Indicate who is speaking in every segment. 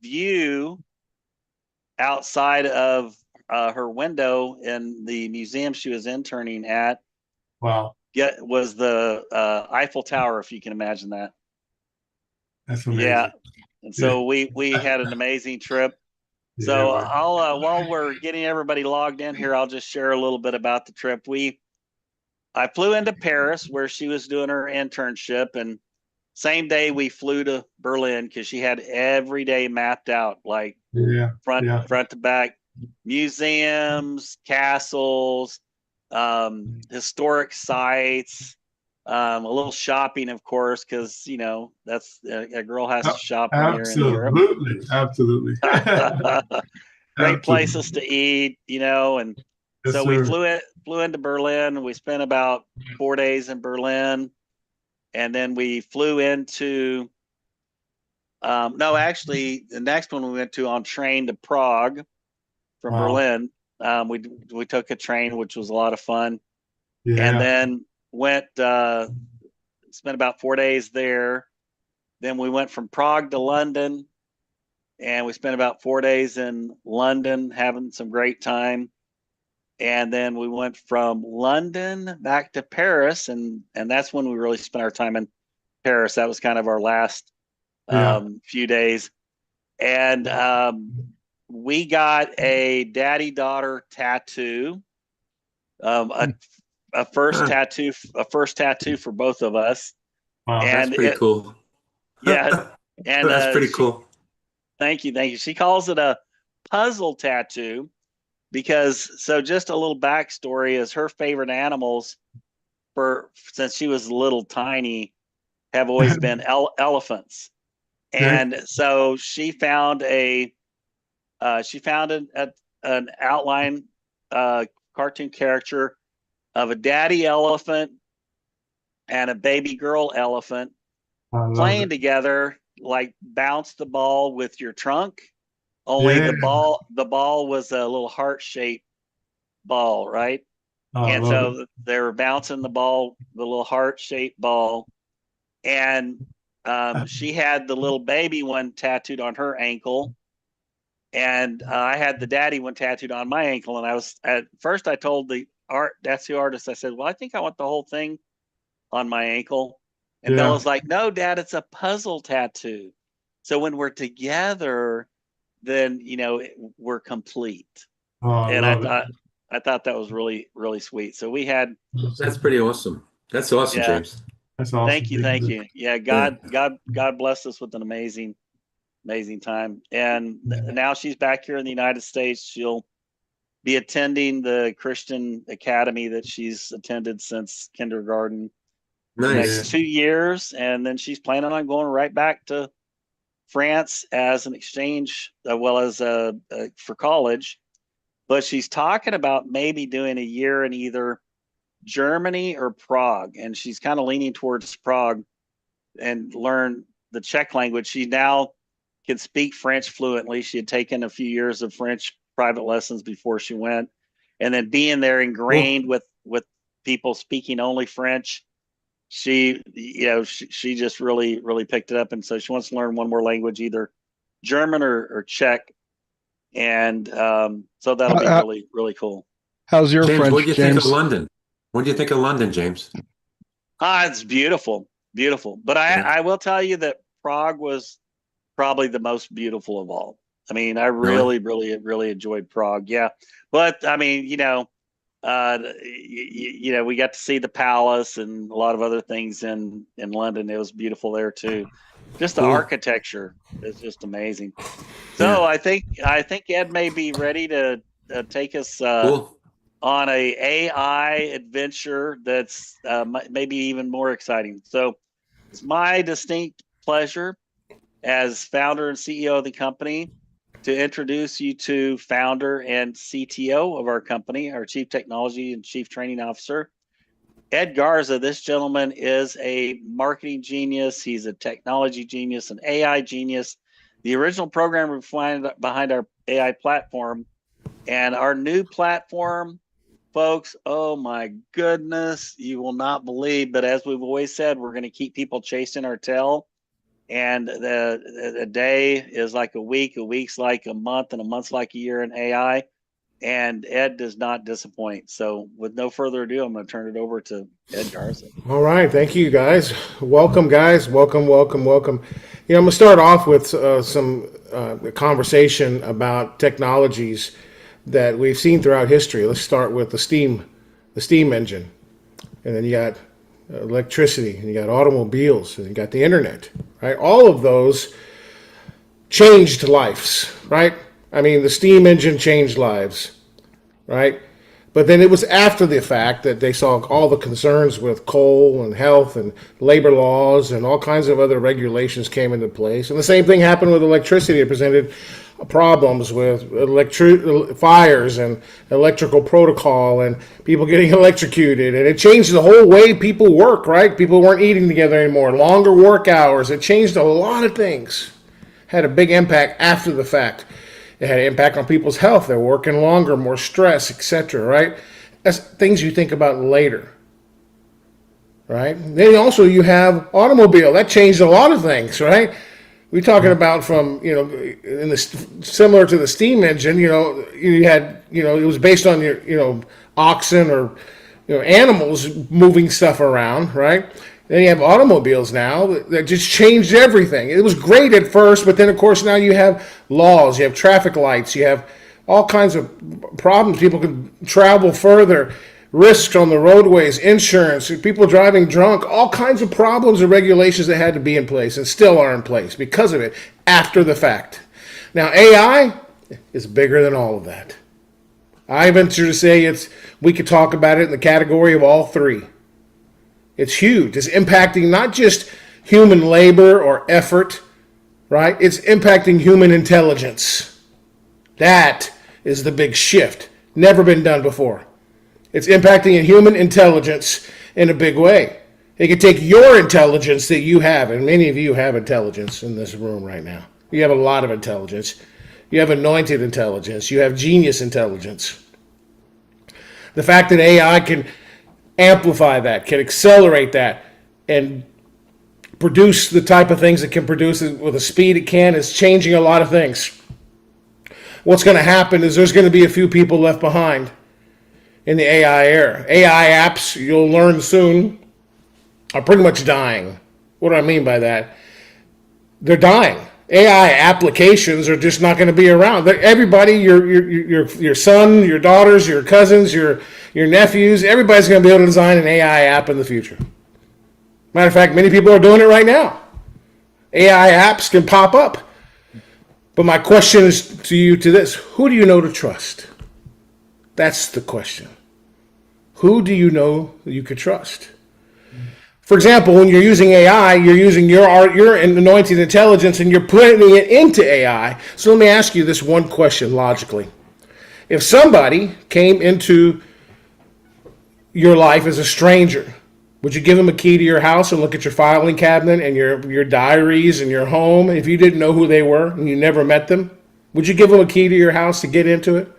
Speaker 1: view outside of her window in the museum she was interning at.
Speaker 2: Wow.
Speaker 1: Was the Eiffel Tower, if you can imagine that.
Speaker 2: That's
Speaker 1: Yeah,
Speaker 2: amazing.
Speaker 1: and
Speaker 2: Yeah.
Speaker 1: so we had an amazing trip.
Speaker 2: Yeah,
Speaker 1: So
Speaker 2: man.
Speaker 1: I'll while we're getting everybody logged in here, I'll just share a little bit about the trip. I flew into Paris where she was doing her internship, and same day we flew to Berlin because she had every day mapped out, like
Speaker 2: Yeah. Yeah.
Speaker 1: front to back, museums, castles, historic sites, a little shopping, of course, because that's a girl has to shop when you're in Europe.
Speaker 2: Absolutely. Absolutely.
Speaker 1: Great places
Speaker 2: Absolutely.
Speaker 1: to eat, and
Speaker 2: Yes,
Speaker 1: so we
Speaker 2: sir.
Speaker 1: flew into Berlin. We spent about 4 days in Berlin, and then we flew into no, actually, the next one we went to on train to Prague from
Speaker 2: Wow.
Speaker 1: Berlin. We took a train, which was a lot of fun, and
Speaker 2: Yeah.
Speaker 1: then went spent about 4 days there. Then we went from Prague to London, and we spent about 4 days in London having some great time. And then we went from London back to Paris, and that's when we really spent our time in Paris. That was kind of our last
Speaker 2: Yeah.
Speaker 1: few days, and we got a daddy daughter tattoo, um, a, a first tattoo for both of us,
Speaker 2: Wow.
Speaker 3: That's
Speaker 1: and
Speaker 3: pretty cool.
Speaker 1: yeah, and
Speaker 3: That's pretty
Speaker 1: she
Speaker 3: cool.
Speaker 1: thank you. She calls it a puzzle tattoo because so just a little backstory is her favorite animals for since she was little tiny have always been elephants,
Speaker 2: Okay.
Speaker 1: and so she found an outline cartoon character of a daddy elephant and a baby girl elephant
Speaker 2: I love
Speaker 1: playing
Speaker 2: it.
Speaker 1: together, like bounce the ball with your trunk. Only
Speaker 2: Yeah.
Speaker 1: the ball was a little heart shaped ball, right?
Speaker 2: I
Speaker 1: And
Speaker 2: love it.
Speaker 1: so they were bouncing the ball, the little heart shaped ball, and she had the little baby one tattooed on her ankle, and I had the daddy one tattooed on my ankle. And I was at first I told that's the artist. I said, well, I think I want the whole thing on my ankle. And
Speaker 2: Yeah.
Speaker 1: Bella's like, no, Dad, it's a puzzle tattoo. So when we're together, then we're complete.
Speaker 2: Oh, I
Speaker 1: And
Speaker 2: love it.
Speaker 1: I thought that was really really sweet. So we had
Speaker 3: That's pretty awesome. That's awesome,
Speaker 1: yeah.
Speaker 3: James.
Speaker 2: That's awesome.
Speaker 1: Thank you. Yeah,
Speaker 3: Yeah.
Speaker 1: God blessed us with an amazing time. And now she's back here in the United States. She'll be attending the Christian academy that she's attended since kindergarten for the
Speaker 2: Yeah.
Speaker 1: next
Speaker 3: Nice.
Speaker 1: 2 years, and then she's planning on going right back to France as an exchange, well as for college. But she's talking about maybe doing a year in either Germany or Prague, and she's kind of leaning towards Prague and learn the Czech language. She now can speak French fluently. She had taken a few years of French private lessons before she went, and then being there
Speaker 3: Cool.
Speaker 1: ingrained with people speaking only French, she just really picked it up, and so she wants to learn one more language, either German or Czech, and so that'll be
Speaker 4: How,
Speaker 1: really cool.
Speaker 4: how's your
Speaker 3: James, what do
Speaker 4: French,
Speaker 3: you think of
Speaker 4: James?
Speaker 3: London? What do you think of London, James?
Speaker 1: It's beautiful. But
Speaker 3: Yeah.
Speaker 1: I will tell you that Prague was probably the most beautiful of all. I mean, I
Speaker 3: Really?
Speaker 1: really enjoyed Prague. Yeah, but I mean, we got to see the palace and a lot of other things in London. It was beautiful there too. Just the
Speaker 3: Cool.
Speaker 1: architecture is just amazing.
Speaker 3: Yeah.
Speaker 1: So I think Ed may be ready to take us
Speaker 3: Cool.
Speaker 1: on a AI adventure that's maybe even more exciting. So it's my distinct pleasure as founder and CEO of the company to introduce you to founder and CTO of our company, our Chief Technology and Chief Training Officer, Ed Garza. This gentleman is a marketing genius. He's a technology genius, an AI genius, the original programmer behind our AI platform, and our new platform, folks. Oh my goodness, you will not believe. But as we've always said, we're going to keep people chasing our tail. And a day is like a week's like a month, and a month's like a year in AI. And Ed does not disappoint. So, with no further ado, I'm going to turn it over to Ed Garza.
Speaker 4: All right, thank you, guys. Welcome, guys. Welcome. I'm going to start off with some conversation about technologies that we've seen throughout history. Let's start with the steam engine, and then you got electricity, and you got automobiles, and you got the internet. Right, all of those changed lives. Right, I mean, the steam engine changed lives. Right. But then it was after the fact that they saw all the concerns with coal and health and labor laws and all kinds of other regulations came into place. And the same thing happened with electricity. It presented problems with fires and electrical protocol and people getting electrocuted. And it changed the whole way people work, right? People weren't eating together anymore. Longer work hours. It changed a lot of things. Had a big impact after the fact. It had an impact on people's health. They're working longer, more stress, etc. Right? That's things you think about later. Right? Then also you have automobile. That changed a lot of things. Right? We're talking about from similar to the steam engine. You had it was based on your oxen or animals moving stuff around. Right? Then you have automobiles now that just changed everything. It was great at first, but then, of course, now you have laws, you have traffic lights, you have all kinds of problems. People can travel further, risks on the roadways, insurance, people driving drunk, all kinds of problems and regulations that had to be in place and still are in place because of it after the fact. Now, AI is bigger than all of that. I venture to say we could talk about it in the category of all three. It's huge. It's impacting not just human labor or effort, right? It's impacting human intelligence. That is the big shift. Never been done before. It's impacting human intelligence in a big way. It can take your intelligence that you have, and many of you have intelligence in this room right now. You have a lot of intelligence. You have anointed intelligence. You have genius intelligence. The fact that AI can amplify that, can accelerate that, and produce the type of things it can produce with the speed it can is changing a lot of things. What's going to happen is there's going to be a few people left behind in the AI era. AI apps, you'll learn soon, are pretty much dying. What do I mean by that? They're dying. AI applications are just not going to be around. Everybody, your son, your daughters, your cousins, your nephews, everybody's going to be able to design an AI app in the future. Matter of fact, many people are doing it right now. AI apps can pop up. But my question is to this. Who do you know to trust? That's the question. Who do you know that you could trust? For example, when you're using AI, you're using your anointed intelligence and you're putting it into AI. So let me ask you this one question logically. If somebody came into your life as a stranger, would you give them a key to your house and look at your filing cabinet and your diaries and your home if you didn't know who they were and you never met them? Would you give them a key to your house to get into it?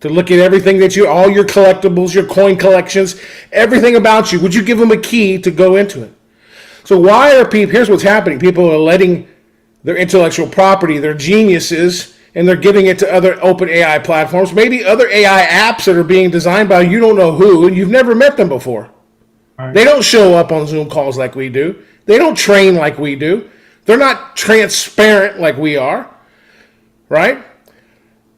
Speaker 4: To look at everything all your collectibles, your coin collections, everything about you. Would you give them a key to go into it? So why are people, here's what's happening. People are letting their intellectual property, their geniuses, and they're giving it to other open AI platforms, maybe other AI apps that are being designed by you don't know who, and you've never met them before. Right. They don't show up on Zoom calls like we do. They don't train like we do. They're not transparent like we are, right?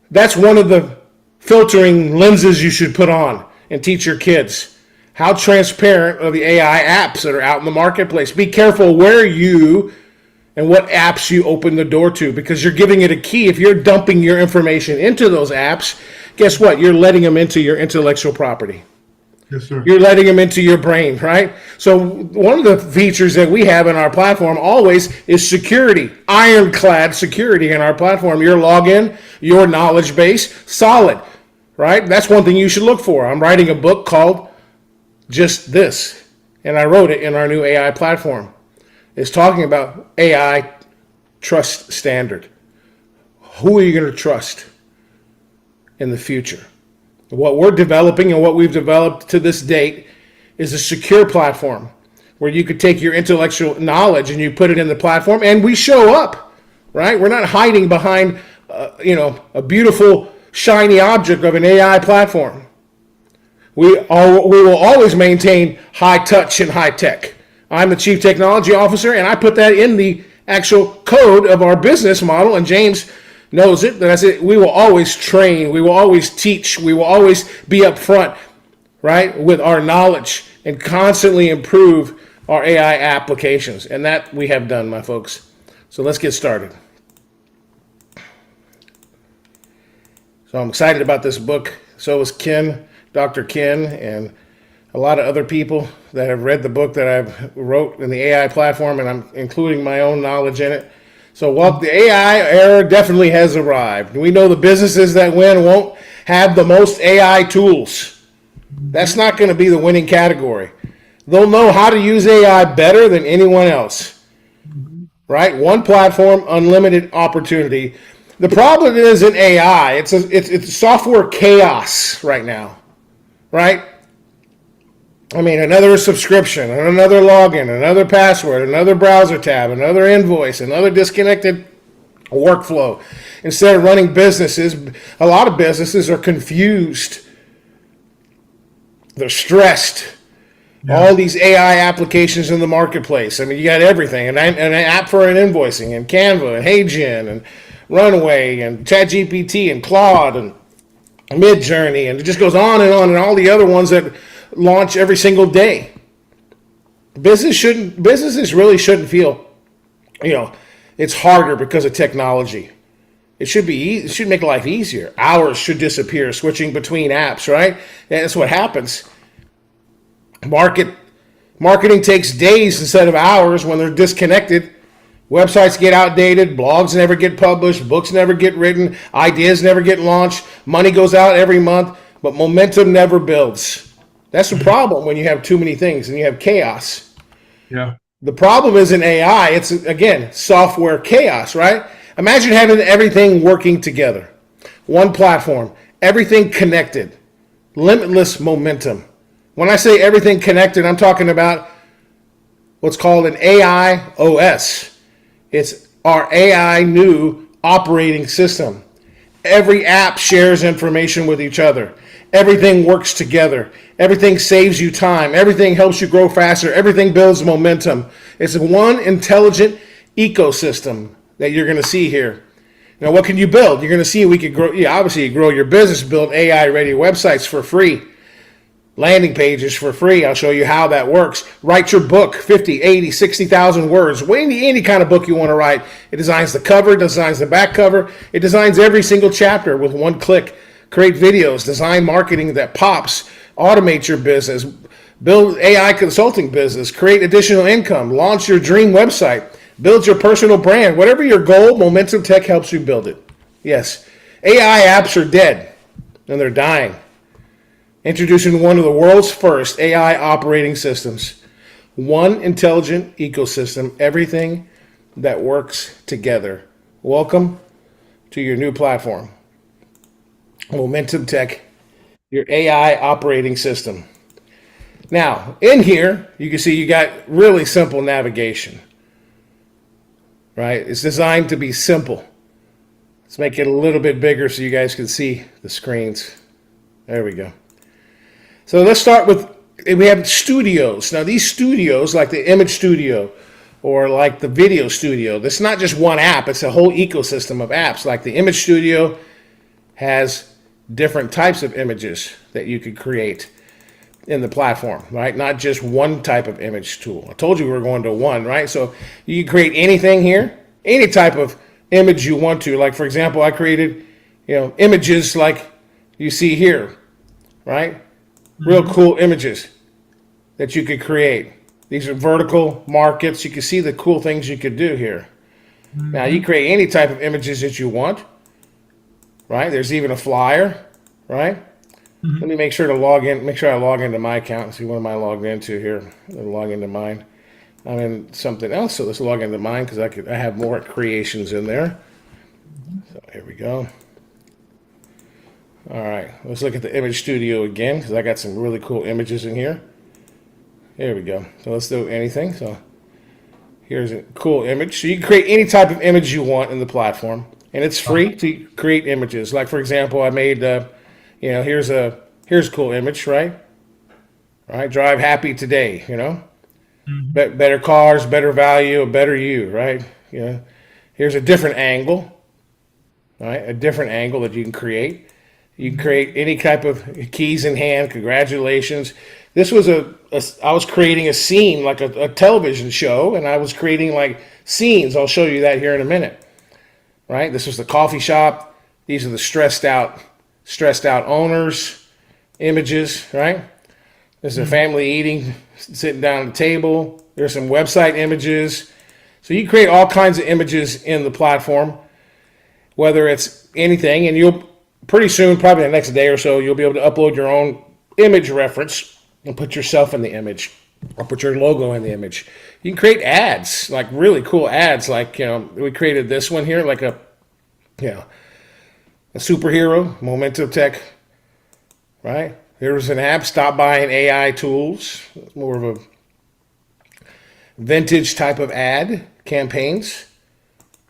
Speaker 4: That's one of the filtering lenses you should put on and teach your kids. How transparent are the AI apps that are out in the marketplace? Be careful where you and what apps you open the door to, because you're giving it a key. If you're dumping your information into those apps, guess what? You're letting them into your intellectual property.
Speaker 2: Yes, sir.
Speaker 4: You're letting them into your brain, right? So one of the features that we have in our platform always is security, ironclad security in our platform. Your login, your knowledge base, solid, right? That's one thing you should look for. I'm writing a book called Just This, and I wrote it in our new AI platform. It's talking about AI trust standard. Who are you going to trust in the future? What we're developing and what we've developed to this date is a secure platform where you could take your intellectual knowledge and you put it in the platform, and we show up, right? We're not hiding behind, a beautiful, shiny object of an AI platform. We will always maintain high touch and high tech. I'm the chief technology officer, and I put that in the actual code of our business model, and James knows it. That's it. We will always train. We will always teach. We will always be upfront, right, with our knowledge and constantly improve our AI applications. And that we have done, my folks. So let's get started. So I'm excited about this book. So is Ken, Dr. Ken, and a lot of other people that have read the book that I've wrote in the AI platform, and I'm including my own knowledge in it. So while the AI era definitely has arrived, we know the businesses that win won't have the most AI tools. That's not going to be the winning category. They'll know how to use AI better than anyone else, right? One platform, unlimited opportunity. The problem is in AI, it's software chaos right now, right? I mean, another subscription, another login, another password, another browser tab, another invoice, another disconnected workflow. Instead of running businesses, a lot of businesses are confused. They're stressed. Yeah. All these AI applications in the marketplace. I mean, you got everything. An app for an invoicing, and Canva, and HeyGen, and Runway, and ChatGPT, and Claude, and Midjourney, and it just goes on, and all the other ones that launch every single day. Businesses really shouldn't feel, it's harder because of technology. It should make life easier. Hours should disappear switching between apps, right? That's what happens. Marketing takes days instead of hours when they're disconnected. Websites get outdated, blogs never get published, books never get written, ideas never get launched, money goes out every month, but momentum never builds. That's the problem when you have too many things and you have chaos.
Speaker 2: Yeah.
Speaker 4: The problem is in AI, it's, again, software chaos, right? Imagine having everything working together. One platform, everything connected, limitless momentum. When I say everything connected, I'm talking about what's called an AI OS. It's our AI new operating system. Every app shares information with each other. Everything works together. Everything saves you time. Everything helps you grow faster. Everything builds momentum. It's one intelligent ecosystem that you're going to see here. Now, what can you build? You're going to see we could grow. Yeah, obviously, you grow your business, build AI-ready websites for free, landing pages for free. I'll show you how that works. Write your book, 50, 80, 60,000 words. Any kind of book you want to write. It designs the cover, designs the back cover. It designs every single chapter with one click. Create videos, design marketing that pops, automate your business, build AI consulting business, create additional income, launch your dream website, build your personal brand. Whatever your goal, Momentum Tech helps you build it. Yes, AI apps are dead, and they're dying. Introducing one of the world's first AI operating systems. One intelligent ecosystem, everything that works together. Welcome to your new platform. Momentum Tech, your AI operating system. Now, in here, you can see you got really simple navigation, right? It's designed to be simple. Let's make it a little bit bigger so you guys can see the screens. There we go. So let's start with, we have studios. Now, these studios, like the image studio or like the video studio, that's not just one app. It's a whole ecosystem of apps. Like the image studio has different types of images that you could create in the platform, right? Not just one type of image tool. I told you we were going to one, right? So you can create anything here, any type of image you want to. Like, for example, I created, images like you see here, right? Real cool images that you could create. These are vertical markets. You can see the cool things you could do here. Now, you create any type of images that you want. Right? There's even a flyer, right? Let me make sure I log into my account and see what am I logged into here. Let me log into mine. I'm in something else, so let's log into mine because I have more creations in there. So here we go. All right, let's look at the image studio again because I got some really cool images in here. There we go. So let's do anything. So here's a cool image. So you can create any type of image you want in the platform, and it's free to create images. Like for example, I made, here's a cool image, right? All right, drive happy today. Better cars, better value, a better you, right? Here's a different angle, right? A different angle that you can create. You can create any type of keys in hand. Congratulations. This was I was creating a scene like a television show, and I was creating like scenes. I'll show you that here in a minute, right? This was the coffee shop. These are the stressed out owners images, right? This is a family eating, sitting down at the table. There's some website images. So you create all kinds of images in the platform, whether it's anything, and you'll pretty soon, probably the next day or so, you'll be able to upload your own image reference and put yourself in the image or put your logo in the image. You can create ads, like really cool ads. Like, we created this one here, like a superhero, Memento Tech, right? Here's an app, stop by an AI tools, more of a vintage type of ad campaigns,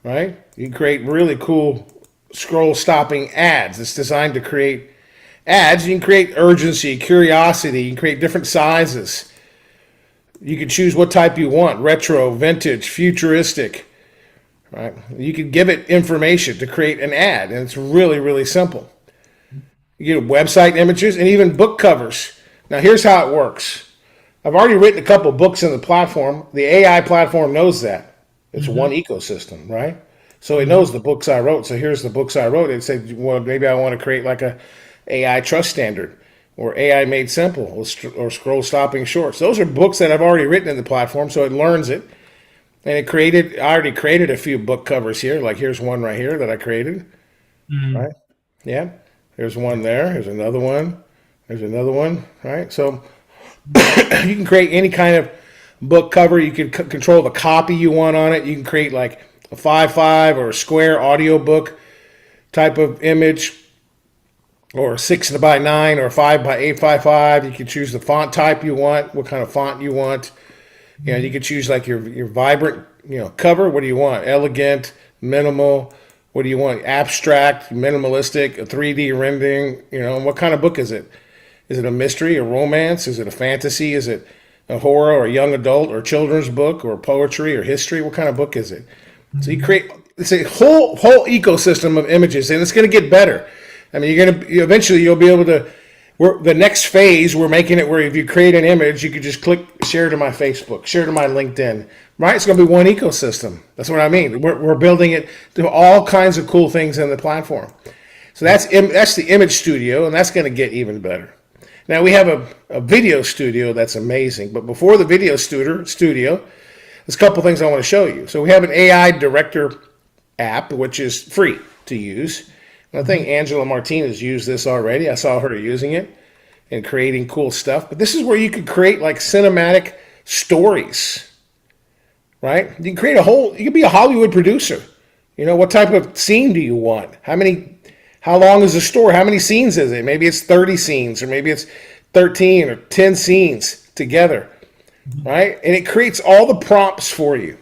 Speaker 4: right? You can create really cool scroll stopping ads. It's designed to create ads. You can create urgency, curiosity. You can create different sizes. You can choose what type you want: retro, vintage, futuristic, right? You can give it information to create an ad, and it's really, really simple. You get website images and even book covers. Now here's how it works. I've already written a couple books in the platform. The AI platform knows that. It's one ecosystem, right? So it knows the books I wrote. So here's the books I wrote. It said, well, maybe I want to create like a AI trust standard or AI made simple or scroll stopping shorts. Those are books that I've already written in the platform. So it learns it. And I already created a few book covers here. Like here's one right here that I created, right? Yeah. There's one there. There's another one. There's another one, right? So you can create any kind of book cover. You can control the copy you want on it. You can create like a 5x5 or a square audio book type of image, or a 6x9 or a 5x8x5. You can choose the font type you want, what kind of font you want. You can choose like your vibrant, cover. What do you want? Elegant, minimal. What do you want? Abstract, minimalistic, a 3D rendering. What kind of book is it? Is it a mystery, a romance? Is it a fantasy? Is it a horror or a young adult or children's book or poetry or history? What kind of book is it? So you create, it's a whole ecosystem of images, and it's going to get better. I mean, eventually you'll be able to. The next phase, we're making it where if you create an image, you could just click share to my Facebook, share to my LinkedIn. Right? It's going to be one ecosystem. That's what I mean. We're building it to all kinds of cool things in the platform. So that's the image studio, and that's going to get even better. Now we have a video studio that's amazing. But before the video studio, there's a couple things I want to show you. So we have an AI director app, which is free to use. And I think Angela Martinez used this already. I saw her using it and creating cool stuff. But this is where you could create like cinematic stories, right? You can create you could be a Hollywood producer. What type of scene do you want? How long is the story? How many scenes is it? Maybe it's 30 scenes, or maybe it's 13 or 10 scenes together, right? And it creates all the prompts for you.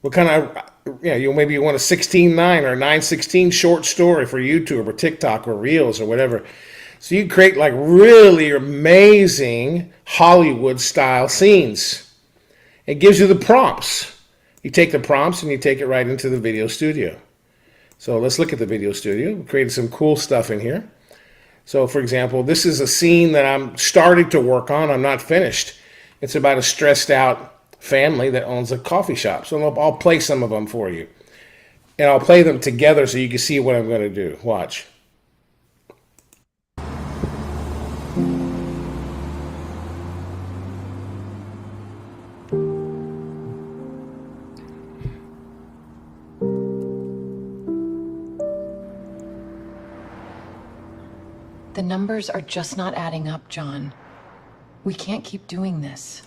Speaker 4: What kind of, maybe you want a 16:9 or a 9:16 short story for YouTube or TikTok or Reels or whatever. So you create like really amazing Hollywood style scenes. It gives you the prompts. You take the prompts and you take it right into the video studio. So let's look at the video studio. We created some cool stuff in here. So for example, this is a scene that I'm starting to work on. I'm not finished. It's about a stressed out family that owns a coffee shop. So I'll play some of them for you. And I'll play them together so you can see what I'm going to do. Watch.
Speaker 5: The numbers are just not adding up, John. We can't keep doing this.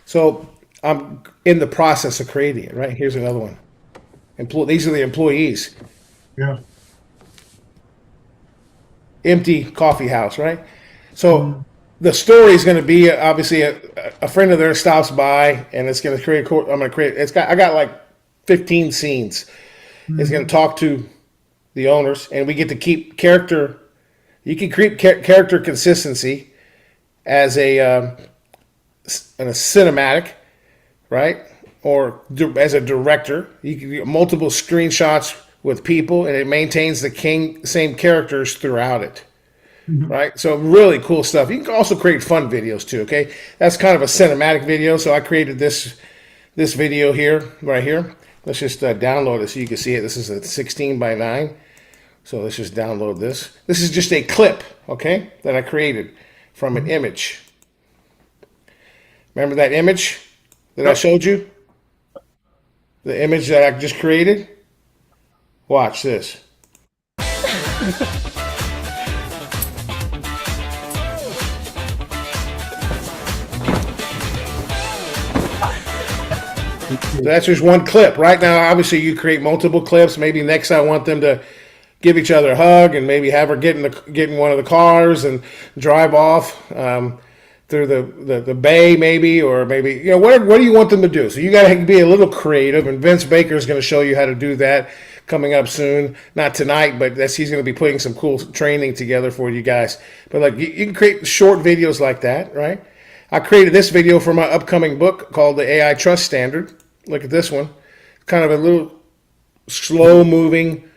Speaker 4: So I'm in the process of creating it, right? Here's another one. These are the employees.
Speaker 2: Yeah.
Speaker 4: Empty coffee house, right? So the story is going to be obviously a friend of theirs stops by, and it's going to create. I'm going to create. I got like 15 scenes. It's going to talk to the owners, and we get to keep character. You can create character consistency as in a cinematic, right? Or as a director, you can get multiple screenshots with people, and it maintains the same characters throughout it, right? So really cool stuff. You can also create fun videos too. Okay, that's kind of a cinematic video. So I created this video here, right here. Let's just download it so you can see it. This is a 16:9. So let's just download this. This is just a clip, okay, that I created from an image. Remember that image that I showed you? The image that I just created? Watch this. So that's just one clip. Right now, obviously, you create multiple clips. Maybe next I want them to give each other a hug and maybe have her get in one of the cars and drive off through the bay, maybe, or maybe, what do you want them to do? So you got to be a little creative, and Vince Baker is going to show you how to do that coming up soon. Not tonight, but he's going to be putting some cool training together for you guys. But like you can create short videos like that, right? I created this video for my upcoming book called The AI Trust Standard. Look at this one. Kind of a little slow-moving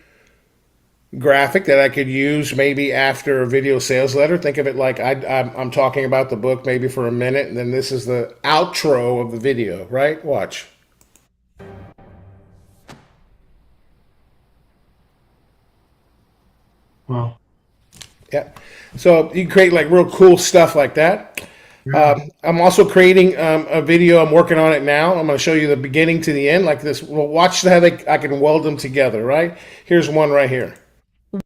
Speaker 4: graphic that I could use maybe after a video sales letter. Think of it like I'm talking about the book maybe for a minute, and then this is the outro of the video, right? Watch.
Speaker 2: Wow.
Speaker 4: Yeah. So you can create like real cool stuff like that. I'm also creating a video. I'm working on it now. I'm going to show you the beginning to the end like this. Well, watch how I can weld them together, right? Here's one right here.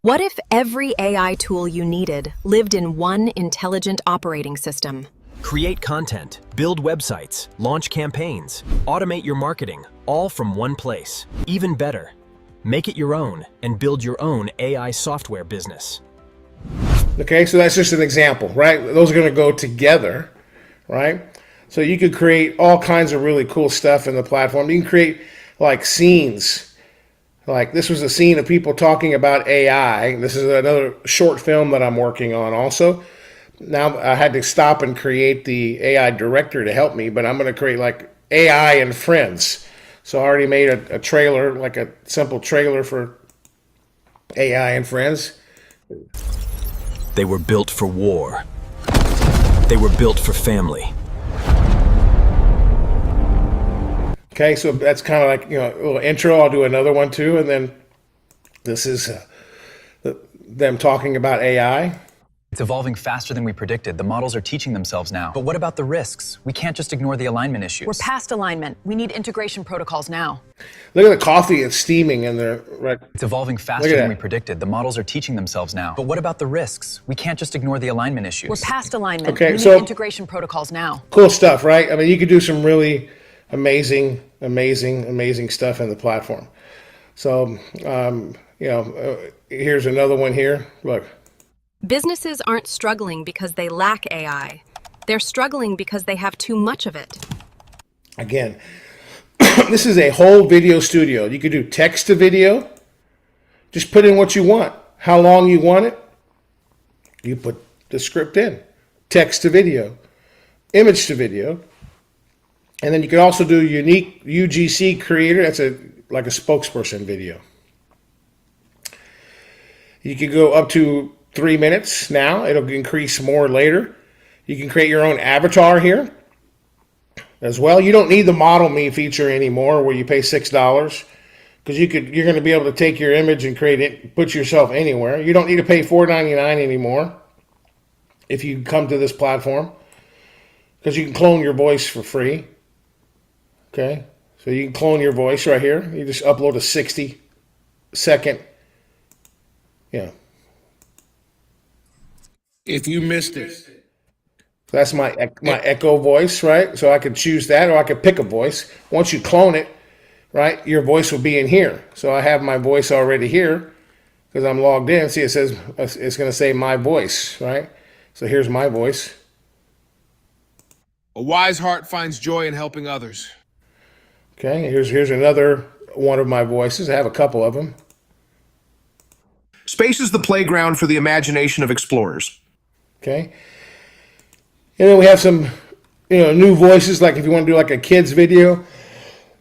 Speaker 6: What if every AI tool you needed lived in one intelligent operating system?
Speaker 7: Create content, build websites, launch campaigns, automate your marketing, all from one place. Even better, make it your own and build your own AI software business.
Speaker 4: Okay, so that's just an example, right? Those are going to go together, right? So you could create all kinds of really cool stuff in the platform. You can create like scenes. Like this was a scene of people talking about AI. This is another short film that I'm working on also. Now I had to stop and create the AI director to help me, but I'm going to create like AI and friends. So I already made a trailer, like a simple trailer for AI and friends.
Speaker 7: They were built for war. They were built for family.
Speaker 4: Okay, so that's kind of like, a little intro. I'll do another one too. And then this is them talking about AI.
Speaker 8: It's evolving faster than we predicted. The models are teaching themselves now. But what about the risks? We can't just ignore the alignment issues.
Speaker 5: We're past alignment. We need integration protocols now.
Speaker 4: Look at the coffee. It's steaming in there. Right.
Speaker 8: It's evolving faster than we predicted. The models are teaching themselves now. But what about the risks? We can't just ignore the alignment issues.
Speaker 5: We're past alignment.
Speaker 4: Okay,
Speaker 5: we
Speaker 4: so
Speaker 5: need integration protocols now.
Speaker 4: Cool stuff, right? I mean, you could do some really amazing stuff in the platform. So, here's another one here. Look.
Speaker 6: Businesses aren't struggling because they lack AI. They're struggling because they have too much of it.
Speaker 4: Again, this is a whole video studio. You could do text to video. Just put in what you want, how long you want it. You put the script in. Text to video, image to video. And then you can also do unique UGC creator. That's like a spokesperson video. You can go up to 3 minutes now. It'll increase more later. You can create your own avatar here as well. You don't need the model me feature anymore where you pay $6 because you're going to be able to take your image and create it, put yourself anywhere. You don't need to pay $4.99 anymore if you come to this platform because you can clone your voice for free. Okay, so you can clone your voice right here. You just upload a 60-second, If you missed it, So that's my Echo voice, right? So I could choose that, or I could pick a voice. Once you clone it, right, your voice will be in here. So I have my voice already here because I'm logged in. See, it says it's going to say my voice, right? So here's my voice.
Speaker 9: A wise heart finds joy in helping others.
Speaker 4: Okay, here's another one of my voices. I have a couple of them.
Speaker 9: Space is the playground for the imagination of explorers.
Speaker 4: Okay. And then we have some, new voices, like if you want to do like a kid's video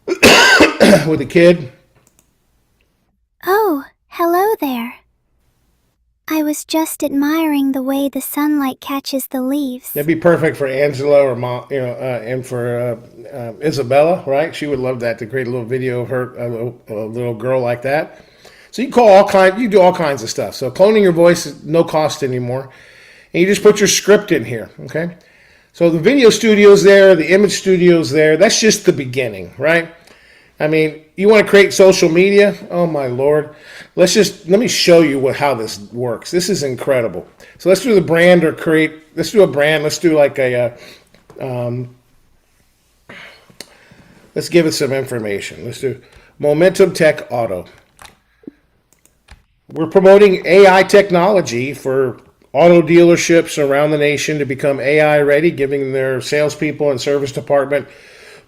Speaker 4: with a kid.
Speaker 10: Oh, hello there. I was just admiring the way the sunlight catches the leaves.
Speaker 4: That'd be perfect for Angela or and for Isabella, right? She would love that, to create a little video of her, a little girl like that. So you do all kinds of stuff. So cloning your voice is no cost anymore. And you just put your script in here, okay? So the video studio's there, the image studio's there. That's just the beginning, right? I mean, you want to create social media? Oh my Lord. Let me show you how this works. This is incredible. So let's do the brand let's do a brand. Let's do like let's give it some information. Let's do Momentum Tech Auto. We're promoting AI technology for auto dealerships around the nation to become AI ready, giving their salespeople and service department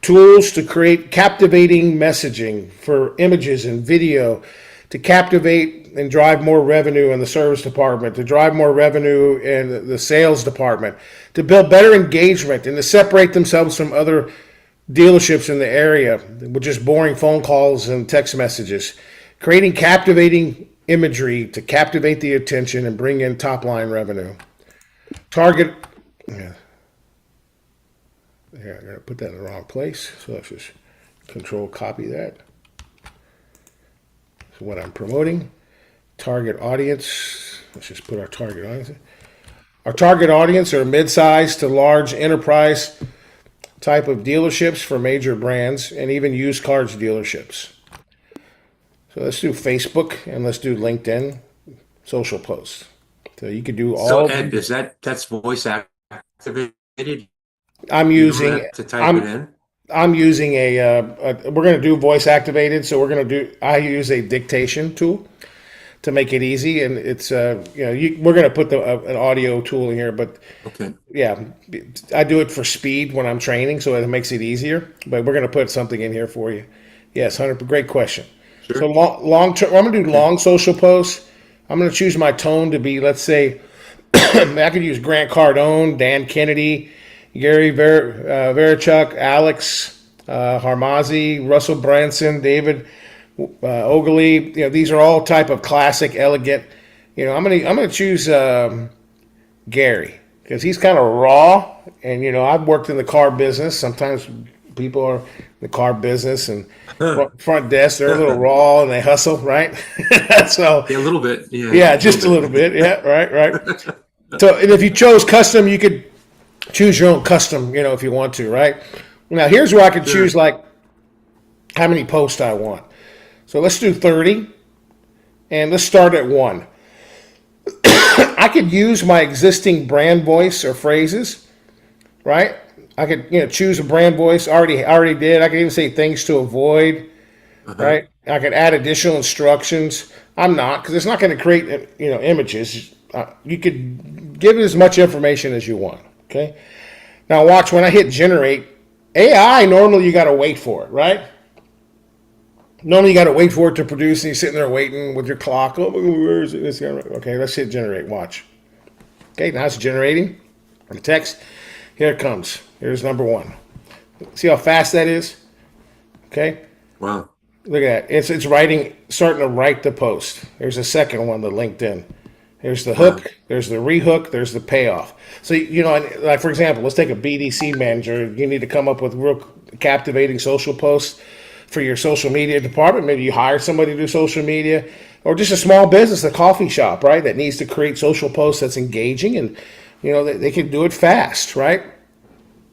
Speaker 4: tools to create captivating messaging for images and video to captivate and drive more revenue in the service department, to drive more revenue in the sales department, to build better engagement and to separate themselves from other dealerships in the area with just boring phone calls and text messages, creating captivating imagery to captivate the attention and bring in top line revenue. Target, I gotta put that in the wrong place. So let's just control copy that. So what I'm promoting, target audience. Let's just put our target audience. Our target audience are mid-sized to large enterprise type of dealerships for major brands and even used cars dealerships. So let's do Facebook and let's do LinkedIn social posts. So you could do all.
Speaker 3: So Ed, that's voice activated?
Speaker 4: I'm using
Speaker 3: to type it in.
Speaker 4: I'm using we're going to do voice activated. So I use a dictation tool to make it easy, and it's we're going to put an audio tool in here, but
Speaker 3: okay, yeah,
Speaker 4: I do it for speed when I'm training, so it makes it easier. But we're going to put something in here for you. Yes, 100. Great question. Sure. So long term, I'm going to do long social posts. I'm going to choose my tone to be, let's say, I could use Grant Cardone, Dan Kennedy, Gary Vaynerchuk, Alex Hormozi, Russell Branson, David Ogilvy. These are all type of classic, elegant. I'm gonna choose Gary because he's kind of raw, and I've worked in the car business. Sometimes people are in the car business and front desk, they're a little raw and they hustle, right? So
Speaker 3: a little bit,
Speaker 4: just a little bit, right. So, and if you chose custom, you could choose your own custom, if you want to, right? Now here's where I could choose like how many posts I want. So let's do 30, and let's start at 1. I could use my existing brand voice or phrases, right? I could, choose a brand voice. I already did. I could even say things to avoid, right? I could add additional instructions. I'm not, because it's not going to create, images. You could give it as much information as you want, okay? Now watch, when I hit generate, AI, normally you got to wait for it, right? Normally you got to wait for it to produce, and you're sitting there waiting with your clock. Oh, where is it? Okay, let's hit generate. Watch. Okay, now it's generating the text. Here it comes. Here's number 1. See how fast that is? Okay.
Speaker 3: Wow.
Speaker 4: Look at that. It's writing, starting to write the post. There's a second one, the LinkedIn. There's the hook. There's the rehook. There's the payoff. So like for example, let's take a BDC manager. You need to come up with real captivating social posts for your social media department. Maybe you hire somebody to do social media, or just a small business, a coffee shop, right, that needs to create social posts that's engaging, and they can do it fast, right?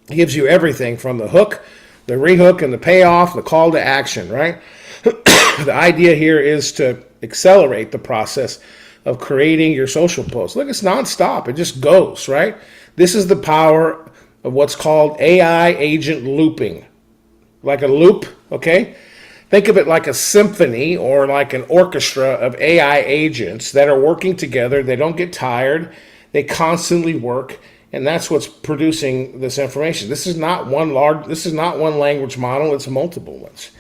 Speaker 4: It gives you everything from the hook, the rehook, and the payoff, the call to action, right? The idea here is to accelerate the process of creating your social posts. Look, it's nonstop. It just goes, right? This is the power of what's called AI agent looping. Like a loop, okay? Think of it like a symphony or like an orchestra of AI agents that are working together. They don't get tired. They constantly work, and that's what's producing this information. This is not one language model, it's multiple ones.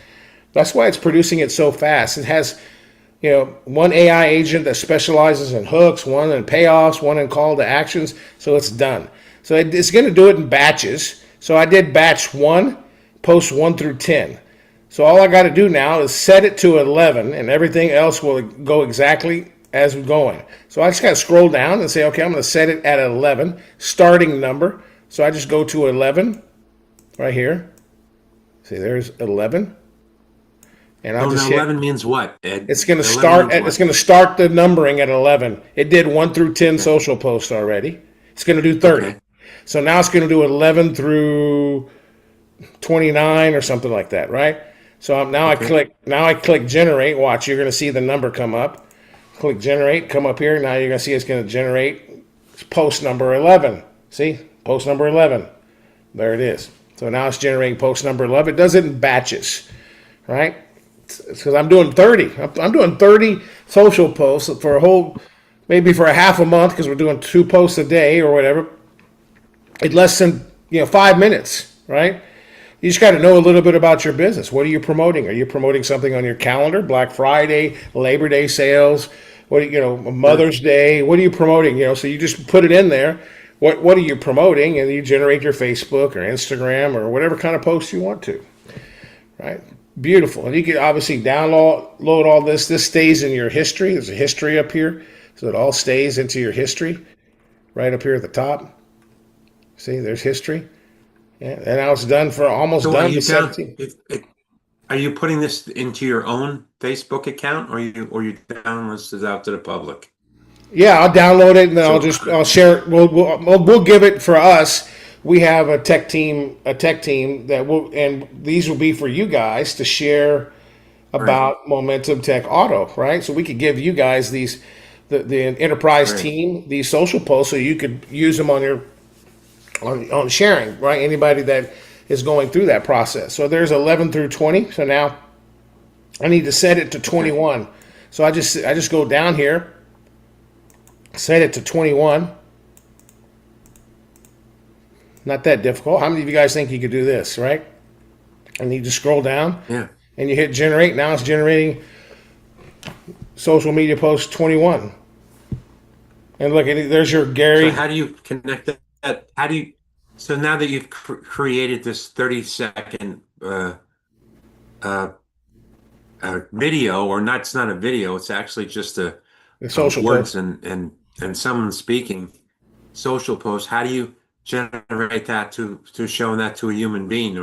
Speaker 4: That's why it's producing it so fast. It has, one AI agent that specializes in hooks, one in payoffs, one in call to actions, so it's done. So it's going to do it in batches. So I did batch 1, post 1 through 10. So all I got to do now is set it to 11, and everything else will go exactly as we're going. So I just got to scroll down and say, okay, I'm going to set it at 11, starting number. So I just go to 11 right here. See, there's 11. And I'll just
Speaker 3: 11 means what, Ed?
Speaker 4: It's going to start. It's going to start the numbering at 11. It did 1 through 10 social posts already. It's going to do 30. Okay. So now it's going to do 11 through 29 or something like that, right? So now I click generate. Watch, you're going to see the number come up. Click generate, come up here. Now you're going to see it's going to generate post number 11. See, post number 11. There it is. So now it's generating post number 11. It does it in batches, right? Because I'm doing 30. I'm doing 30 social posts for maybe for a half a month, because we're doing 2 posts a day or whatever. It's less than 5 minutes, right? You just got to know a little bit about your business. What are you promoting? Are you promoting something on your calendar? Black Friday, Labor Day sales, Mother's Day. What are you promoting? So you just put it in there. What are you promoting? And you generate your Facebook or Instagram or whatever kind of post you want to, right? Beautiful. And you can obviously download all this. This stays in your history. There's a history up here. So it all stays into your history right up here at the top. See, there's history. Yeah, and now it's done for almost done to 17.
Speaker 3: Are you putting this into your own Facebook account, or you download this out to the public?
Speaker 4: Yeah, I'll download it and then I'll share it. We'll give it for us. We have a tech team that will, and these will be for you guys to share about Momentum Tech Auto, right? So we could give you guys the enterprise team these social posts, so you could use them on sharing, right? Anybody that is going through that process. So there's 11 through 20. So now I need to set it to 21. So I just go down here, set it to 21. Not that difficult. How many of you guys think you could do this, right? And you just scroll down, and you hit generate. Now it's generating social media post 21. And look, there's your Gary.
Speaker 3: So how do you connect that? So now that you've created this 30-second video, or not, it's not a video, it's actually just a social words post. and someone speaking, social post, how do you generate that to showing that to a human being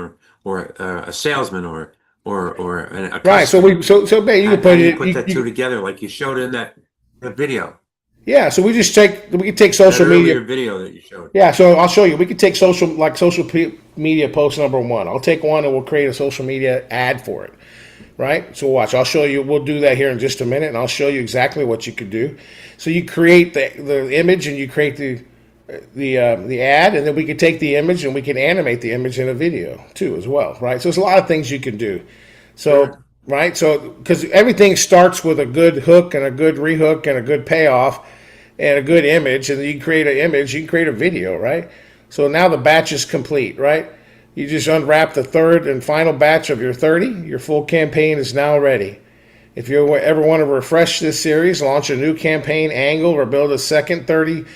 Speaker 3: or a salesman or a
Speaker 4: right? So you can
Speaker 3: put that two together like you showed in the video.
Speaker 4: Yeah, so we can take social media
Speaker 3: video that you showed.
Speaker 4: Yeah, so I'll show you. We can take social media post number 1. I'll take one and we'll create a social media ad for it, right? So watch. I'll show you. We'll do that here in just a minute, and I'll show you exactly what you could do. So you create the image and you create the ad, and then we can take the image and we can animate the image in a video too as well, right? So there's a lot of things you can do. So right, so because everything starts with a good hook and a good rehook and a good payoff and a good image, and you can create an image, you can create a video, right? So now the batch is complete, right? You just unwrap the third and final batch of your 30. Your full campaign is now ready. If you ever want to refresh this series, launch a new campaign angle, or build a second 30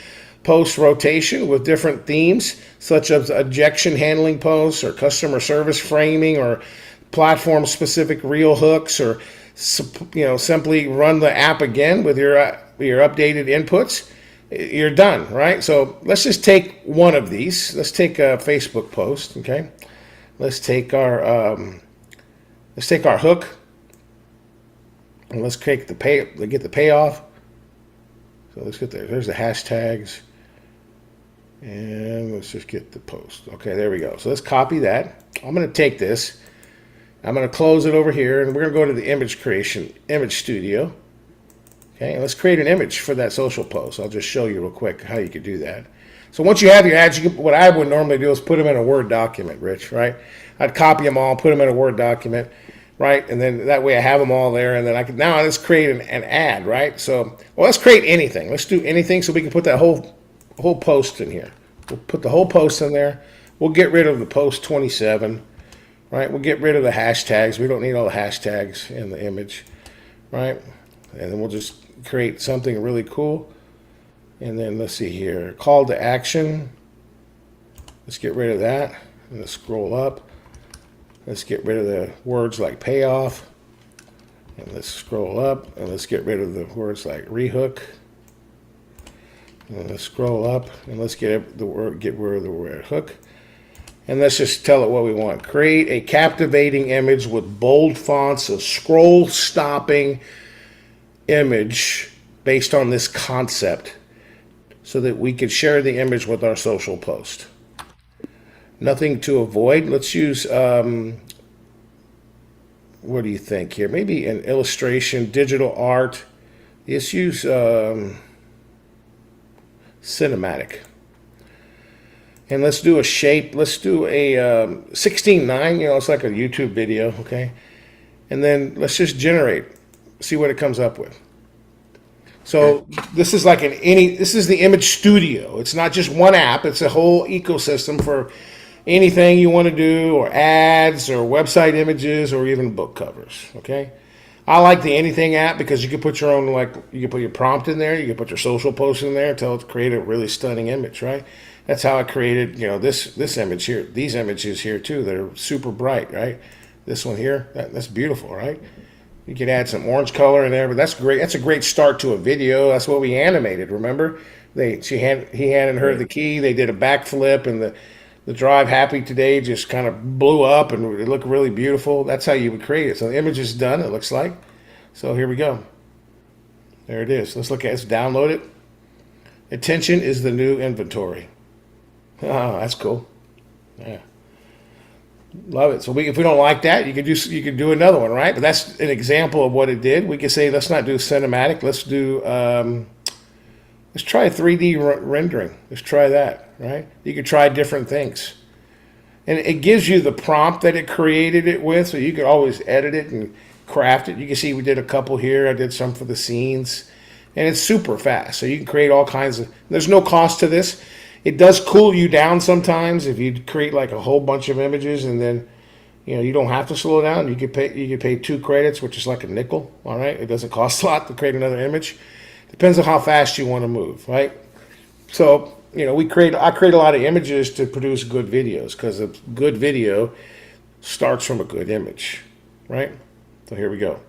Speaker 4: post rotation with different themes, such as objection handling posts or customer service framing or platform specific reel hooks, or simply run the app again with your updated inputs, you're done, right? So let's just take one of these. Let's take a Facebook post, okay? Let's take our hook, and let's get the payoff. So let's get there's the hashtags, and let's just get the post. Okay, there we go. So let's copy that. I'm going to take this. I'm going to close it over here, and we're going to go to the image studio. Okay, and let's create an image for that social post. I'll just show you real quick how you could do that. So once you have your ads, what I would normally do is put them in a Word document, Rich, right? I'd copy them all, put them in a Word document, right? And then that way I have them all there, and then I can, now let's create an ad, right? So, well, let's create anything. Let's do anything so we can put that whole post in here. We'll put the whole post in there. We'll get rid of the post 27, right? We'll get rid of the hashtags. We don't need all the hashtags in the image, right? And then we'll just create something really cool. And then let's see here, call to action. Let's get rid of that. And let's scroll up. Let's get rid of the words like payoff. And let's scroll up and let's get rid of the words like rehook. And let's scroll up and let's get rid of the word hook. And let's just tell it what we want. Create a captivating image with bold fonts, a scroll stopping image based on this concept, so that we could share the image with our social post. Nothing to avoid. Let's use, what do you think here? Maybe an illustration, digital art. Let's use cinematic. And let's do a shape. Let's do a 16:9, you know, it's like a YouTube video, okay? And then let's just generate, see what it comes up with. So this is like this is the image studio. It's not just one app, it's a whole ecosystem for anything you want to do, or ads, or website images, or even book covers, okay? I like the Anything app because you can put your own, like, you can put your prompt in there, you can put your social post in there, tell it to create a really stunning image, right? That's how I created, you know, this image here, these images here too, that are super bright, right? This one here, that's beautiful, right? You could add some orange color in there, but that's great. That's a great start to a video. That's what we animated, remember? He handed her the key, they did a backflip, and the Drive Happy Today just kind of blew up and it looked really beautiful. That's how you would create it. So the image is done, it looks like. So here we go. There it is. Let's look at it. Let's download it. Attention is the new inventory. Oh, that's cool. Yeah. Love it. So if we don't like that, you could do another one, right? But that's an example of what it did. We could say, let's not do cinematic. Let's do, let's try 3D rendering. Let's try that, right? You could try different things. And it gives you the prompt that it created it with, so you could always edit it and craft it. You can see we did a couple here. I did some for the scenes. And it's super fast. So you can create all kinds of, there's no cost to this. It does cool you down sometimes if you create like a whole bunch of images, and then, you know, you don't have to slow down. You could pay 2 credits, which is like a nickel. All right, it doesn't cost a lot to create another image. Depends on how fast you want to move, right? So, you know, I create a lot of images to produce good videos, because a good video starts from a good image, right? So here we go.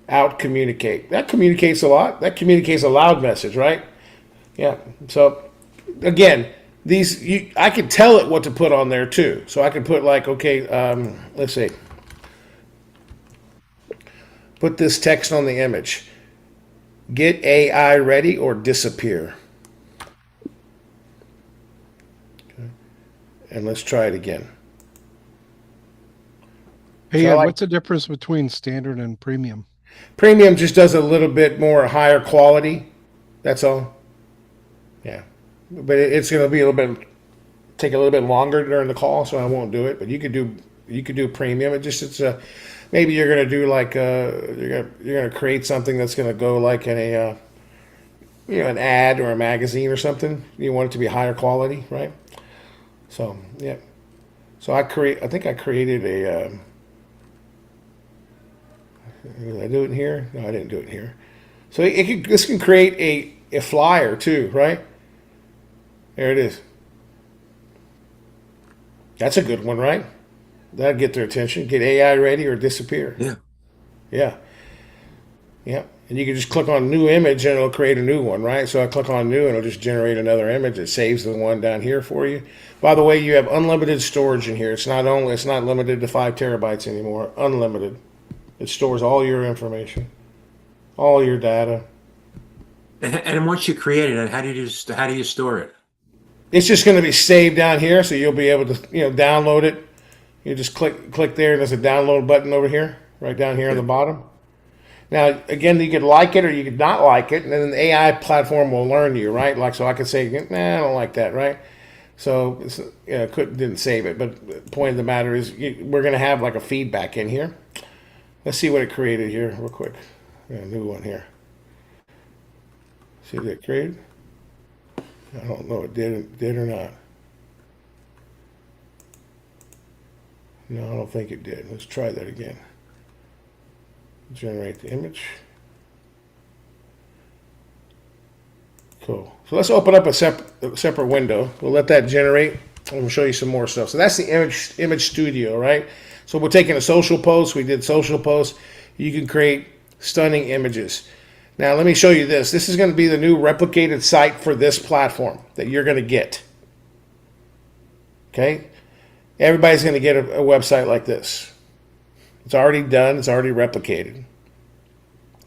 Speaker 4: Out communicate. That communicates a lot. That communicates a loud message, right? Yeah. So again, I could tell it what to put on there too. So I could put like, okay, let's see. Put this text on the image. Get AI ready or disappear. Okay. And let's try it again.
Speaker 11: Hey, so what's the difference between standard and premium?
Speaker 4: Premium just does a little bit more higher quality. That's all. Yeah. But it's going to be take a little bit longer during the call, so I won't do it. But you could do premium. Maybe you're going to do like you're going to create something that's going to go like in a an ad or a magazine or something. You want it to be higher quality, right? So yeah. So I think I created a. Did I do it in here? No, I didn't do it here. So this can create a flyer too, right? There it is. That's a good one, right? That'll get their attention. Get AI ready or disappear.
Speaker 3: Yeah.
Speaker 4: Yeah. Yeah. And you can just click on new image and it'll create a new one, right? So I click on new and it'll just generate another image. It saves the one down here for you. By the way, you have unlimited storage in here. It's not limited to 5 terabytes anymore. Unlimited. It stores all your information, all your data.
Speaker 3: And once you create it, how do you store it?
Speaker 4: It's just going to be saved down here, so you'll be able to download it. You just click there, and there's a download button over here, right down here on the bottom. Now, again, you could like it or you could not like it, and then the AI platform will learn you, right? Like, so I could say, nah, I don't like that, right? So, didn't save it. But the point of the matter is, we're going to have like a feedback in here. Let's see what it created here real quick. A new one here. See what it created? I don't know if it did or not. No, I don't think it did. Let's try that again. Generate the image. Cool. So let's open up a separate window. We'll let that generate, and we'll show you some more stuff. So that's the image studio, right? So we're taking a social post. We did social posts. You can create stunning images. Now let me show you this. This is going to be the new replicated site for this platform that you're going to get. Okay? Everybody's going to get a website like this. It's already done. It's already replicated.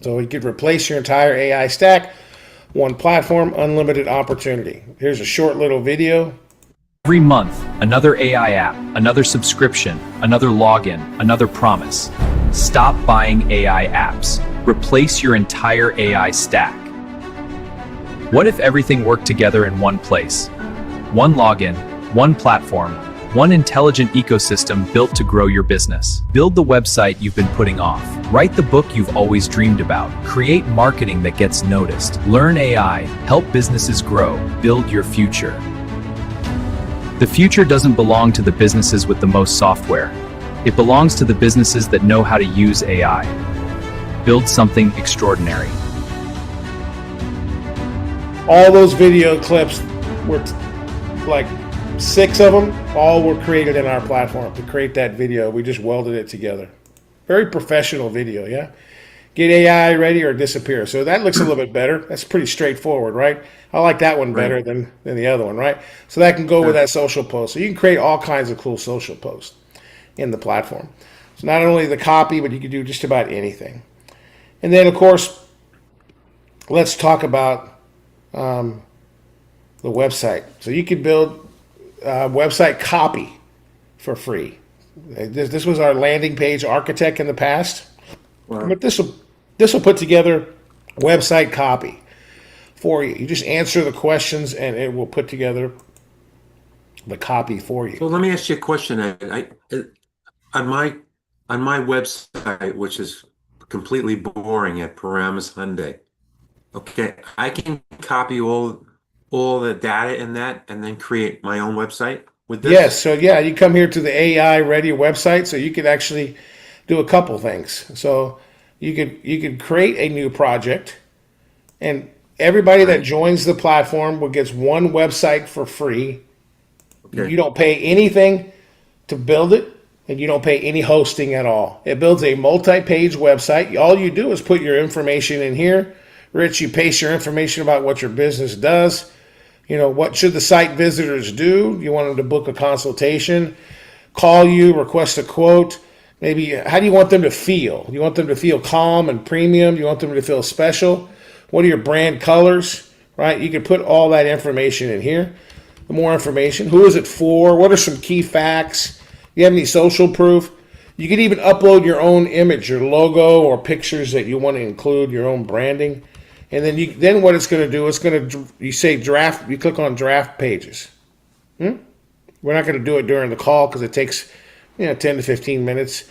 Speaker 4: So you could replace your entire AI stack. One platform, unlimited opportunity. Here's a short little video.
Speaker 12: Every month, another AI app, another subscription, another login, another promise. Stop buying AI apps. Replace your entire AI stack. What if everything worked together in one place? One login, one platform, one intelligent ecosystem built to grow your business. Build the website you've been putting off. Write the book you've always dreamed about. Create marketing that gets noticed. Learn AI. Help businesses grow. Build your future. The future doesn't belong to the businesses with the most software. It belongs to the businesses that know how to use AI. Build something extraordinary.
Speaker 4: All those video clips were like 6 of them, all were created in our platform to create that video. We just welded it together. Very professional video, yeah? Get AI ready or disappear. So that looks a little bit better. That's pretty straightforward, right? I like that one better than the other one, right? So that can go with that social post. So you can create all kinds of cool social posts in the platform. So not only the copy, but you can do just about anything. And then, of course, let's talk about the website. So you can build website copy for free. This was our landing page architect in the past, but this will put together website copy for you. You just answer the questions, and it will put together the copy for you.
Speaker 3: So let me ask you a question. On my website, which is completely boring at Paramus Hyundai. Okay, I can copy all the data in that and then create my own website with this?
Speaker 4: Yes, so yeah, you come here to the AI ready website, so you could actually do a couple things. So you could create a new project, and everybody that joins the platform gets one website for free. Okay. You don't pay anything to build it, and you don't pay any hosting at all. It builds a multi-page website. All you do is put your information in here. Rich, you paste your information about what your business does. You know, what should the site visitors do? You want them to book a consultation, call you, request a quote. Maybe, how do you want them to feel? You want them to feel calm and premium? You want them to feel special? What are your brand colors, right? You can put all that information in here. The more information, who is it for? What are some key facts? You have any social proof? You can even upload your own image, your logo, or pictures that you want to include, your own branding. And then what it's going to do, you say draft, you click on draft pages. We're not going to do it during the call because it takes 10 to 15 minutes.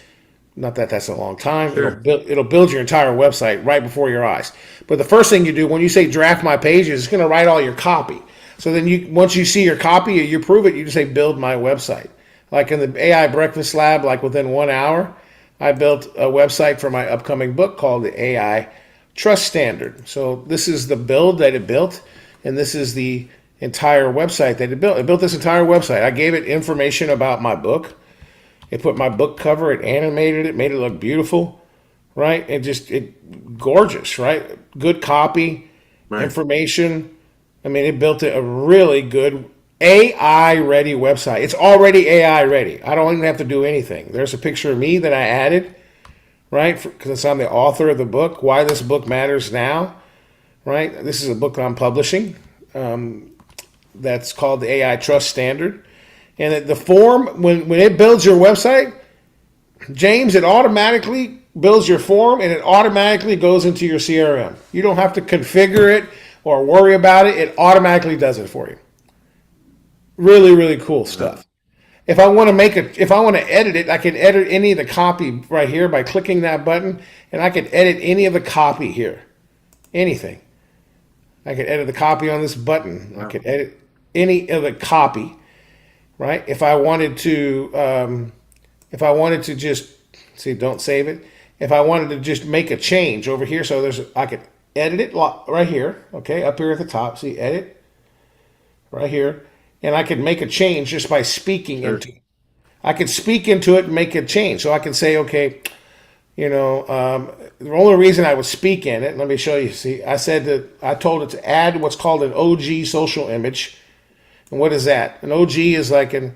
Speaker 4: Not that that's a long time. Sure. It'll build your entire website right before your eyes. But the first thing you do when you say draft my pages, it's going to write all your copy. So then once you see your copy, you approve it, you just say build my website. Like in the AI Breakfast Lab, like within 1 hour, I built a website for my upcoming book called the AI Trust Standard. So this is the build that it built, and this is the entire website that it built. It built this entire website. I gave it information about my book. It put my book cover, it animated it, made it look beautiful, right? It gorgeous, right? Good copy, information. I mean, it built a really good AI ready website. It's already AI ready. I don't even have to do anything. There's a picture of me that I added, right? Because I'm the author of the book, Why This Book Matters Now, right? This is a book I'm publishing that's called the AI Trust Standard. And the form, when it builds your website, James, it automatically builds your form and it automatically goes into your CRM. You don't have to configure it or worry about it. It automatically does it for you. Really, really cool stuff. If I want to edit it, I can edit any of the copy right here by clicking that button, and I can edit any of the copy here. Anything. I can edit the copy on this button. I can edit any of the copy, right? If I wanted to just see, don't save it. If I wanted to just make a change over here, so I could edit it right here, okay, up here at the top. See, edit right here. And I could make a change just by speaking into it. I could speak into it and make a change. So I can say, okay, the only reason I would speak in it, let me show you. See, I told it to add what's called an OG social image. And what is that? An OG is like I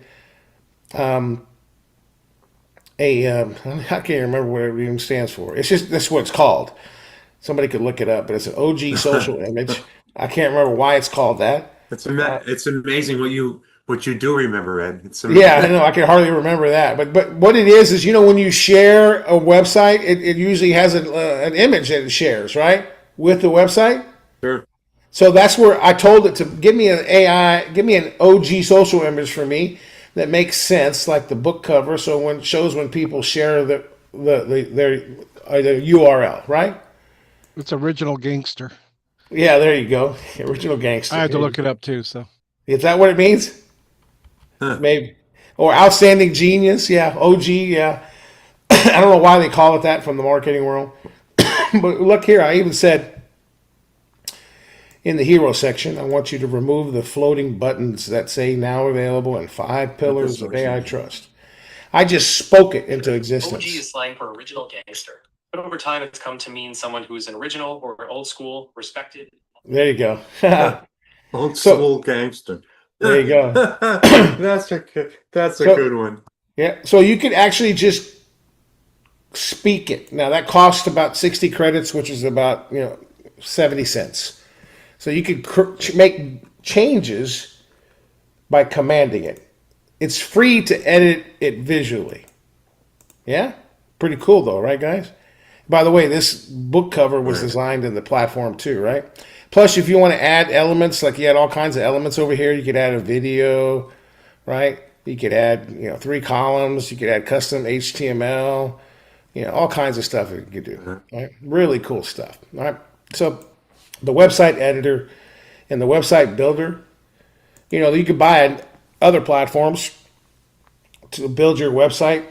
Speaker 4: can't remember what it even stands for. It's just, that's what it's called. Somebody could look it up, but it's an OG social image. I can't remember why it's called that.
Speaker 3: It's amazing what you do remember, Ed. It's amazing.
Speaker 4: Yeah, I know. I can hardly remember that. But what it is when you share a website, it usually has an image that it shares, right, with the website.
Speaker 3: Sure.
Speaker 4: So that's where I told it to give me an OG social image for me that makes sense, like the book cover. So when people share their URL, right?
Speaker 11: It's Original Gangster.
Speaker 4: Yeah, there you go. Original Gangster.
Speaker 11: I had to look it up too. So
Speaker 4: is that what it means? Huh. Maybe. Or Outstanding Genius. Yeah. OG. Yeah. I don't know why they call it that from the marketing world. But look here. I even said in the hero section, I want you to remove the floating buttons that say now available and 5 pillars of AI trust. I just spoke it into existence.
Speaker 13: OG is slang for original gangster. But over time, it's come to mean someone who's an original or old school, respected.
Speaker 4: There you go.
Speaker 3: Old school gangster.
Speaker 4: There you go.
Speaker 3: That's a good one.
Speaker 4: Yeah. So you could actually just speak it. Now that costs about 60 credits, which is about 70 cents. So you could make changes by commanding it. It's free to edit it visually. Yeah? Pretty cool though, right guys? By the way, this book cover was designed in the platform too, right? Plus, if you want to add elements, like you had all kinds of elements over here, you could add a video, right? You could add, 3 columns. You could add custom HTML, all kinds of stuff you could do. Right? Really cool stuff. All right. So the website editor and the website builder, you could buy other platforms to build your website.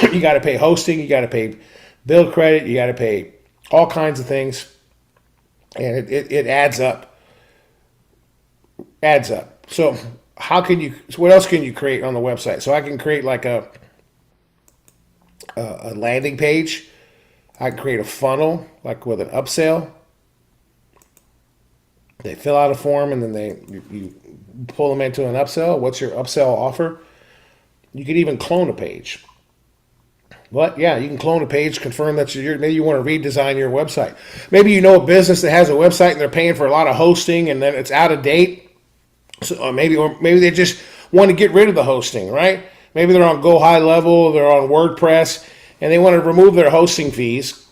Speaker 4: You got to pay hosting. You got to pay build credit, you got to pay all kinds of things, and it adds up. So what else can you create on the website? So I can create like a landing page. I can create a funnel, like with an upsell. They fill out a form, and then you pull them into an upsell. What's your upsell offer? You could even clone a page. But yeah, you can clone a page, confirm that maybe you want to redesign your website. Maybe you know a business that has a website and they're paying for a lot of hosting and then it's out of date. So maybe they just want to get rid of the hosting, right? Maybe they're on Go High Level, they're on WordPress, and they want to remove their hosting fees,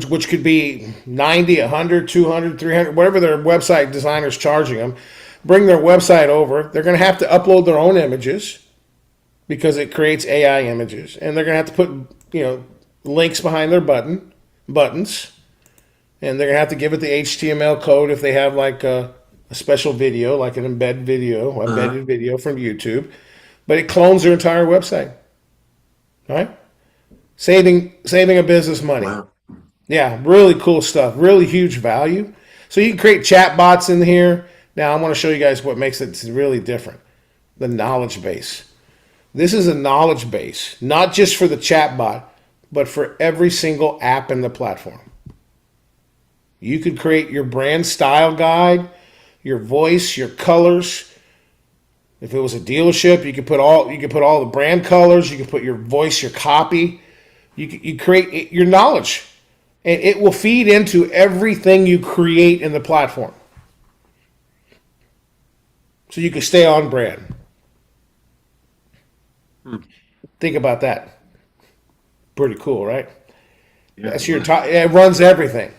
Speaker 4: which could be 90, 100, 200, 300, whatever their website designer's charging them. Bring their website over. They're going to have to upload their own images, because it creates AI images, and they're going to have to put, links behind their buttons, and they're going to have to give it the HTML code if they have like a special video, like an embedded video from YouTube, but it clones their entire website, right? Saving a business money. Wow. Yeah, really cool stuff, really huge value. So you can create chat bots in here. Now I want to show you guys what makes it really different, the knowledge base. This is a knowledge base, not just for the chatbot, but for every single app in the platform. You could create your brand style guide, your voice, your colors. If it was a dealership, you could put all the brand colors. You could put your voice, your copy. You create your knowledge, and it will feed into everything you create in the platform. So you can stay on brand. Think about that. Pretty cool, right?
Speaker 3: Yeah,
Speaker 4: That's your top. It runs everything.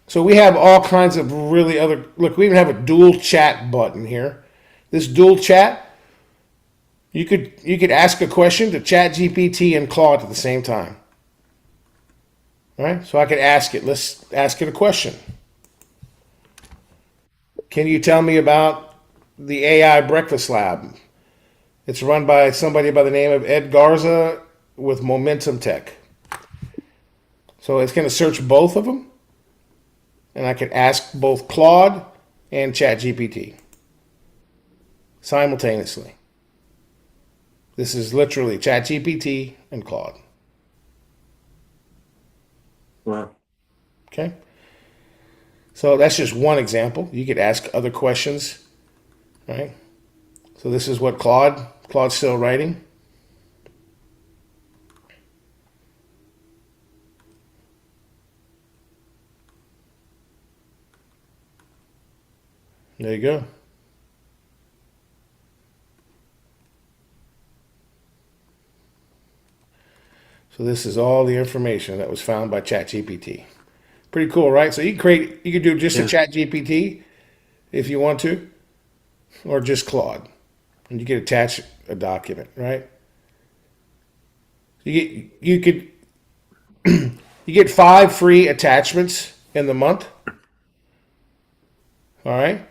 Speaker 4: So we have all kinds of really other. Look, we even have a dual chat button here. This dual chat, you could ask a question to ChatGPT and Claude at the same time. All right, so I could ask it. Let's ask it a question. Can you tell me about the AI Breakfast Lab? It's run by somebody by the name of Ed Garza with Momentum Tech. So it's going to search both of them, and I could ask both Claude and ChatGPT simultaneously. This is literally ChatGPT and Claude.
Speaker 3: Wow.
Speaker 4: Okay. So that's just one example. You could ask other questions, right? So this is what Claude's still writing. There you go. So this is all the information that was found by ChatGPT. Pretty cool, right? So you could do just a ChatGPT if you want to, or just Claude, and you could attach a document, right? You could you get 5 free attachments in the month. All right.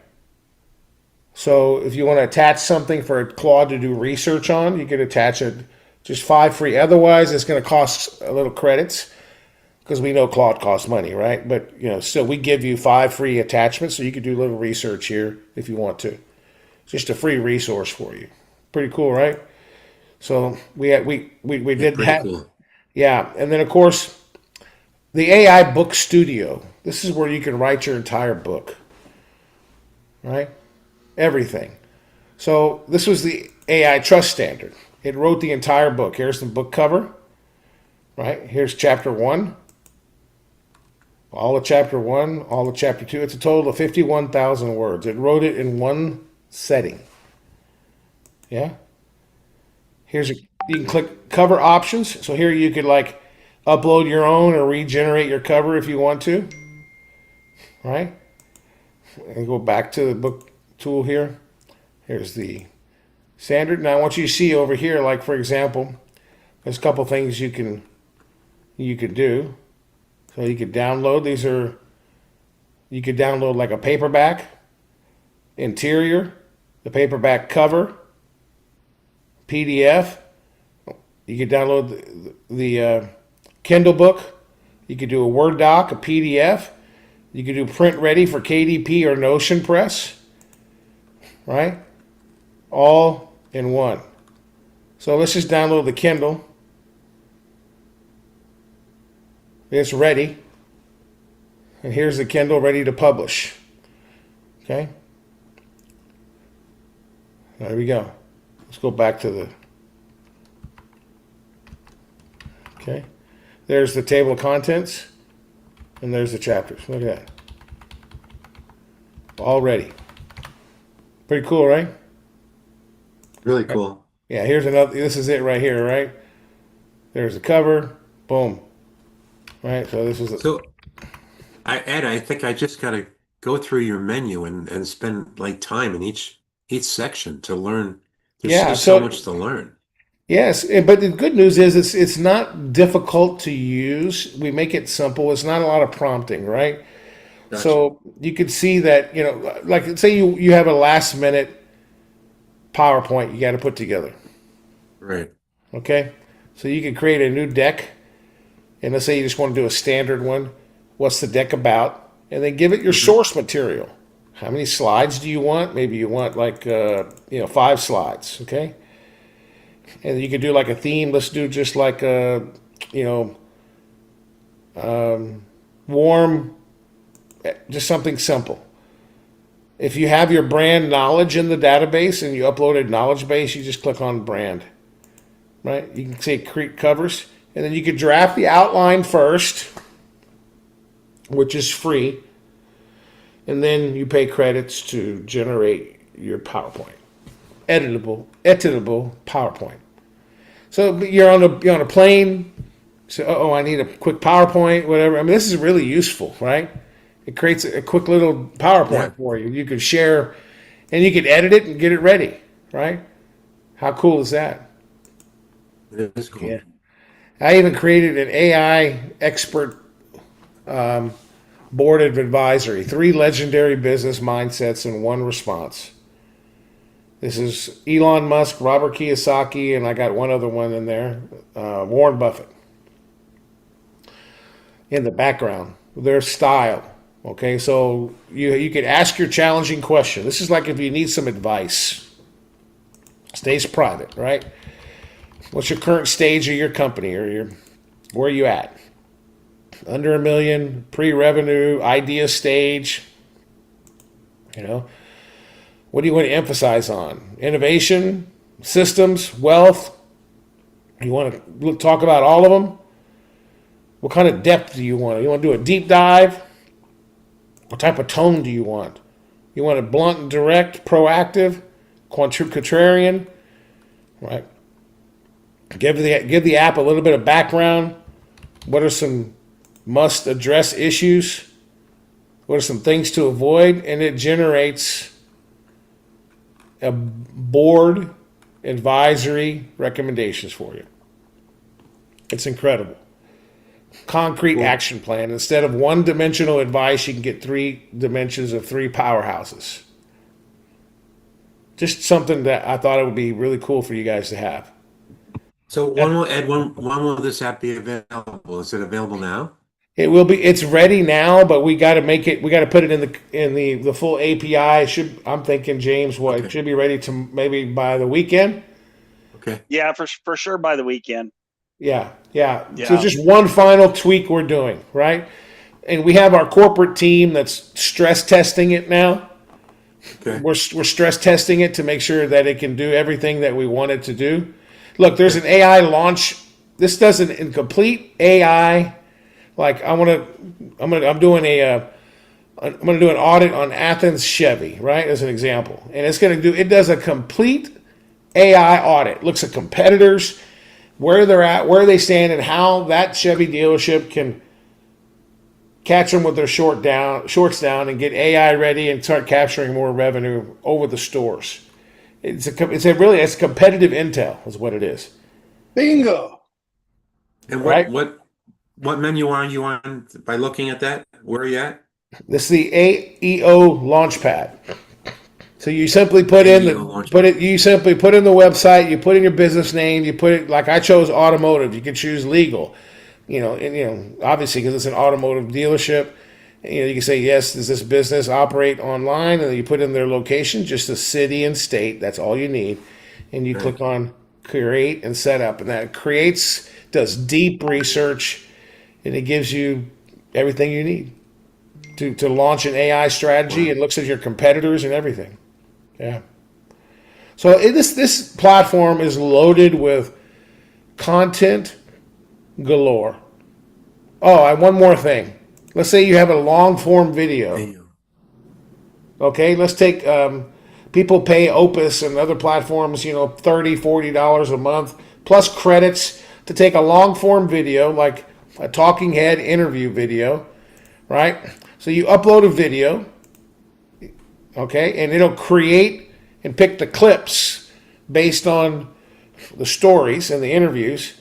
Speaker 4: So if you want to attach something for Claude to do research on, you could attach just 5 free. Otherwise, it's going to cost a little credits because we know Claude costs money, right? But still, we give you 5 free attachments, so you could do a little research here if you want to. It's just a free resource for you. Pretty cool, right? So we did that. Cool. Yeah, and then of course, the AI Book Studio. This is where you can write your entire book, right? Everything. So this was the AI Trust Standard. It wrote the entire book. Here's the book cover, right? Here's chapter 1. All of chapter 1, all of chapter 2. It's a total of 51,000 words. It wrote it in one setting. Yeah? You can click cover options. So here you could upload your own or regenerate your cover if you want to. Right? And go back to the book tool here. Here's the standard. Now I want you to see over here, like for example, there's a couple things you could do. So you could download you could download like a paperback, interior, the paperback cover, PDF. You could download the Kindle book. You could do a Word doc, a PDF. You could do print ready for KDP or Notion Press, right? All in one. So let's just download the Kindle. It's ready. And here's the Kindle ready to publish. Okay. There we go. Let's go back to the... Okay. There's the table of contents. And there's the chapters. Look at that. All ready. Pretty cool, right?
Speaker 3: Really cool.
Speaker 4: Yeah, here's another. This is it right here, right? There's the cover. Boom. Right, so this is...
Speaker 3: So, Ed, I think I just got to go through your menu and spend time in each section to learn. There's so much to learn.
Speaker 4: Yes, but the good news is it's not difficult to use. We make it simple. It's not a lot of prompting, right? Gotcha. So you could see that, like say you have a last minute PowerPoint you got to put together.
Speaker 3: Right.
Speaker 4: Okay. So you could create a new deck, and let's say you just want to do a standard one. What's the deck about? And then give it your source material. How many slides do you want? Maybe you want 5 slides. Okay. And you could do like a theme. Let's do just like a, warm, just something simple. If you have your brand knowledge in the database and you uploaded knowledge base, you just click on brand, right? You can say create covers, and then you could draft the outline first, which is free. And then you pay credits to generate your PowerPoint. Editable PowerPoint. So you're on a plane, So, oh, I need a quick PowerPoint, whatever. I mean, this is really useful, right? It creates a quick little PowerPoint for you. You could share, and you could edit it and get it ready, right? How cool is that?
Speaker 3: It is cool.
Speaker 4: Yeah. I even created an AI expert board of advisory, 3 legendary business mindsets in 1 response. This is Elon Musk, Robert Kiyosaki, and I got one other one in there, Warren Buffett. In the background, their style. Okay, so you could ask your challenging question. This is like if you need some advice. Stays private, right? What's your current stage of your company, or where are you at? Under $1 million, pre-revenue, idea stage. You know, what do you want to emphasize on? Innovation, systems, wealth. You want to talk about all of them? What kind of depth do you want? You want to do a deep dive? What type of tone do you want? You want it blunt and direct, proactive, contrarian, right? Give the app a little bit of background. What are some must address issues? What are some things to avoid? And it generates a board advisory recommendations for you. It's incredible. Concrete action plan. Instead of one-dimensional advice, you can get 3 dimensions of 3 powerhouses. Just something that I thought it would be really cool for you guys to have.
Speaker 3: So when will this app be available? Is it available now?
Speaker 4: It will be. It's ready now, but we got to make it. We got to put it in the full API. I'm thinking, James, it should be ready to maybe by the weekend.
Speaker 3: Okay.
Speaker 1: Yeah, for sure by the weekend.
Speaker 4: Yeah. So just one final tweak we're doing, right? And we have our corporate team that's stress testing it now.
Speaker 3: Okay.
Speaker 4: We're stress testing it to make sure that it can do everything that we want it to do. Look, there's an AI launch. This does an incomplete AI. Like I'm gonna do an audit on Athens Chevy, right? As an example, and it does a complete AI audit. Looks at competitors, where they're at, where they stand, and how that Chevy dealership can catch them with their shorts down and get AI ready and start capturing more revenue over the stores. It's competitive intel is what it is.
Speaker 11: Bingo.
Speaker 3: And
Speaker 4: Right?
Speaker 3: what menu are you on by looking at that? Where are you at?
Speaker 4: This is the AEO Launchpad. So you simply put in the website, you put in your business name, you put it like I chose automotive. You can choose legal, obviously because it's an automotive dealership. You can say yes. Does this business operate online? And then you put in their location, just the city and state. That's all you need, and you click on create and set up, and that does deep research, and it gives you everything you need to launch an AI strategy. It looks at your competitors and everything. Yeah. So this platform is loaded with content galore. Oh, one more thing. Let's say you have a long form video. Okay, let's take people pay Opus and other platforms, $30, $40 a month plus credits to take a long form video like a talking head interview video, right? So you upload a video, okay, and it'll create and pick the clips based on the stories and the interviews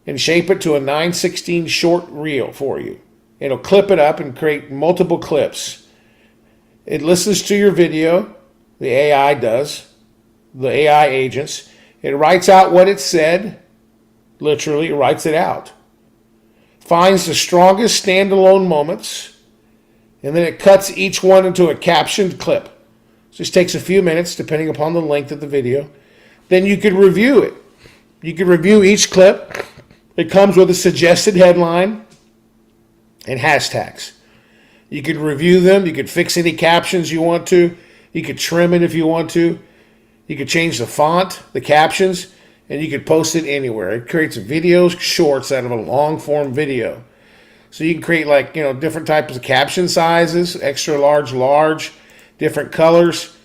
Speaker 4: and shape it to a 9:16 short reel for you. It'll clip it up and create multiple clips. It listens to your video, the AI does, the AI agents. It writes out what it said, literally writes it out. Finds the strongest standalone moments, and then it cuts each one into a captioned clip. So it takes a few minutes, depending upon the length of the video. Then you could review it. You could review each clip. It comes with a suggested headline and hashtags. You could review them. You could fix any captions you want to. You could trim it if you want to. You could change the font, the captions, and you could post it anywhere. It creates videos, shorts out of a long form video. So you can create different types of caption sizes, extra large, different colors.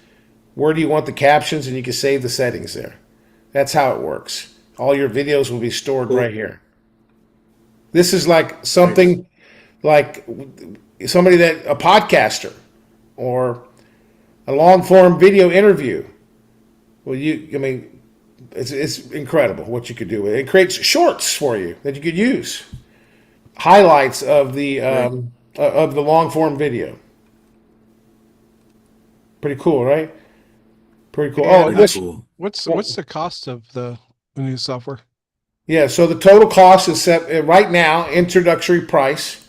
Speaker 4: Where do you want the captions? And you can save the settings there. That's how it works. All your videos will be stored right here. This is like something like somebody a podcaster or a long form video interview. Well, it's incredible what you could do with it. It creates shorts for you that you could use, highlights of the long form video. Pretty cool, right? Pretty cool.
Speaker 11: What's the cost of the new software?
Speaker 4: Yeah, so the total cost is set right now. Introductory price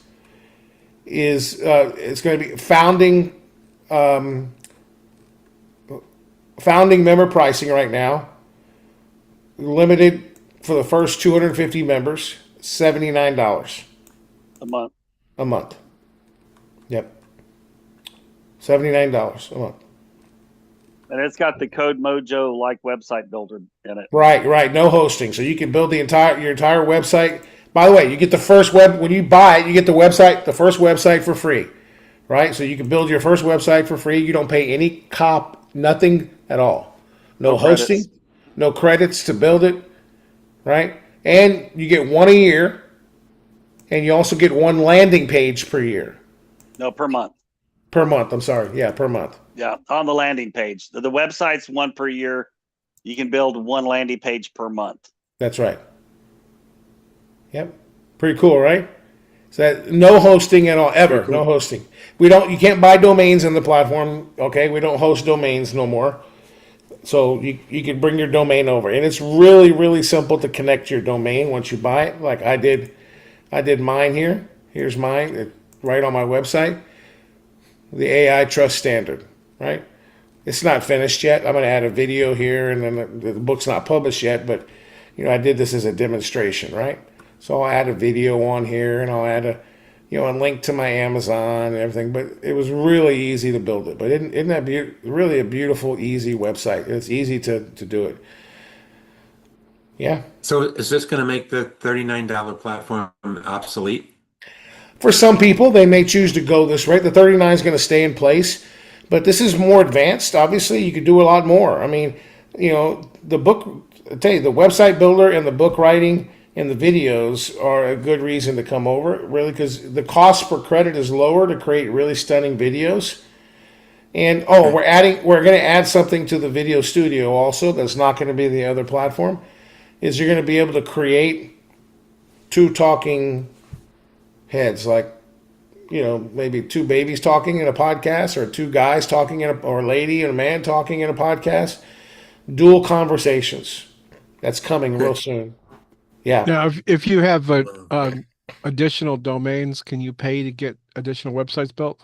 Speaker 4: is it's going to be founding member pricing right now. Limited for the first 250 members, $79
Speaker 1: a month.
Speaker 4: A month. Yep, $79 a month.
Speaker 1: And it's got the Code Mojo like website builder in it.
Speaker 4: Right. No hosting, so you can build your entire website. By the way, you get the first when you buy it, you get the first website for free, right? So you can build your first website for free. You don't pay any nothing at all. No hosting, credits. No credits to build it, right? And you get one a year, and you also get one landing page per year.
Speaker 1: No, per month.
Speaker 4: Per month. I'm sorry. Yeah, per month.
Speaker 1: Yeah, on the landing page. The website's one per year. You can build one landing page per month.
Speaker 4: That's right. Yep. Pretty cool, right? So that, no hosting at all, ever. Cool. No hosting. You can't buy domains in the platform. Okay, we don't host domains no more. So you can bring your domain over, and it's really, really simple to connect your domain once you buy it. Like I did mine here. Here's mine, right on my website. The AI Trust Standard, right? It's not finished yet. I'm going to add a video here, and then the book's not published yet, but I did this as a demonstration, right? So I'll add a video on here, and I'll add a link to my Amazon and everything. But it was really easy to build it. But isn't that really a beautiful, easy website? It's easy to do it. Yeah.
Speaker 3: So is this going to make the $39 platform obsolete?
Speaker 4: For some people, they may choose to go this way. The 39 is going to stay in place, but this is more advanced. Obviously, you could do a lot more. I mean, the book, I tell you, the website builder and the book writing and the videos are a good reason to come over, really, because the cost per credit is lower to create really stunning videos. And we're going to add something to the video studio also that's not going to be the other platform. Is you're going to be able to create two talking heads, like maybe two babies talking in a podcast, or two guys talking or a lady and a man talking in a podcast. Dual conversations. That's coming real soon. Yeah.
Speaker 11: Now, if you have additional domains, can you pay to get additional websites built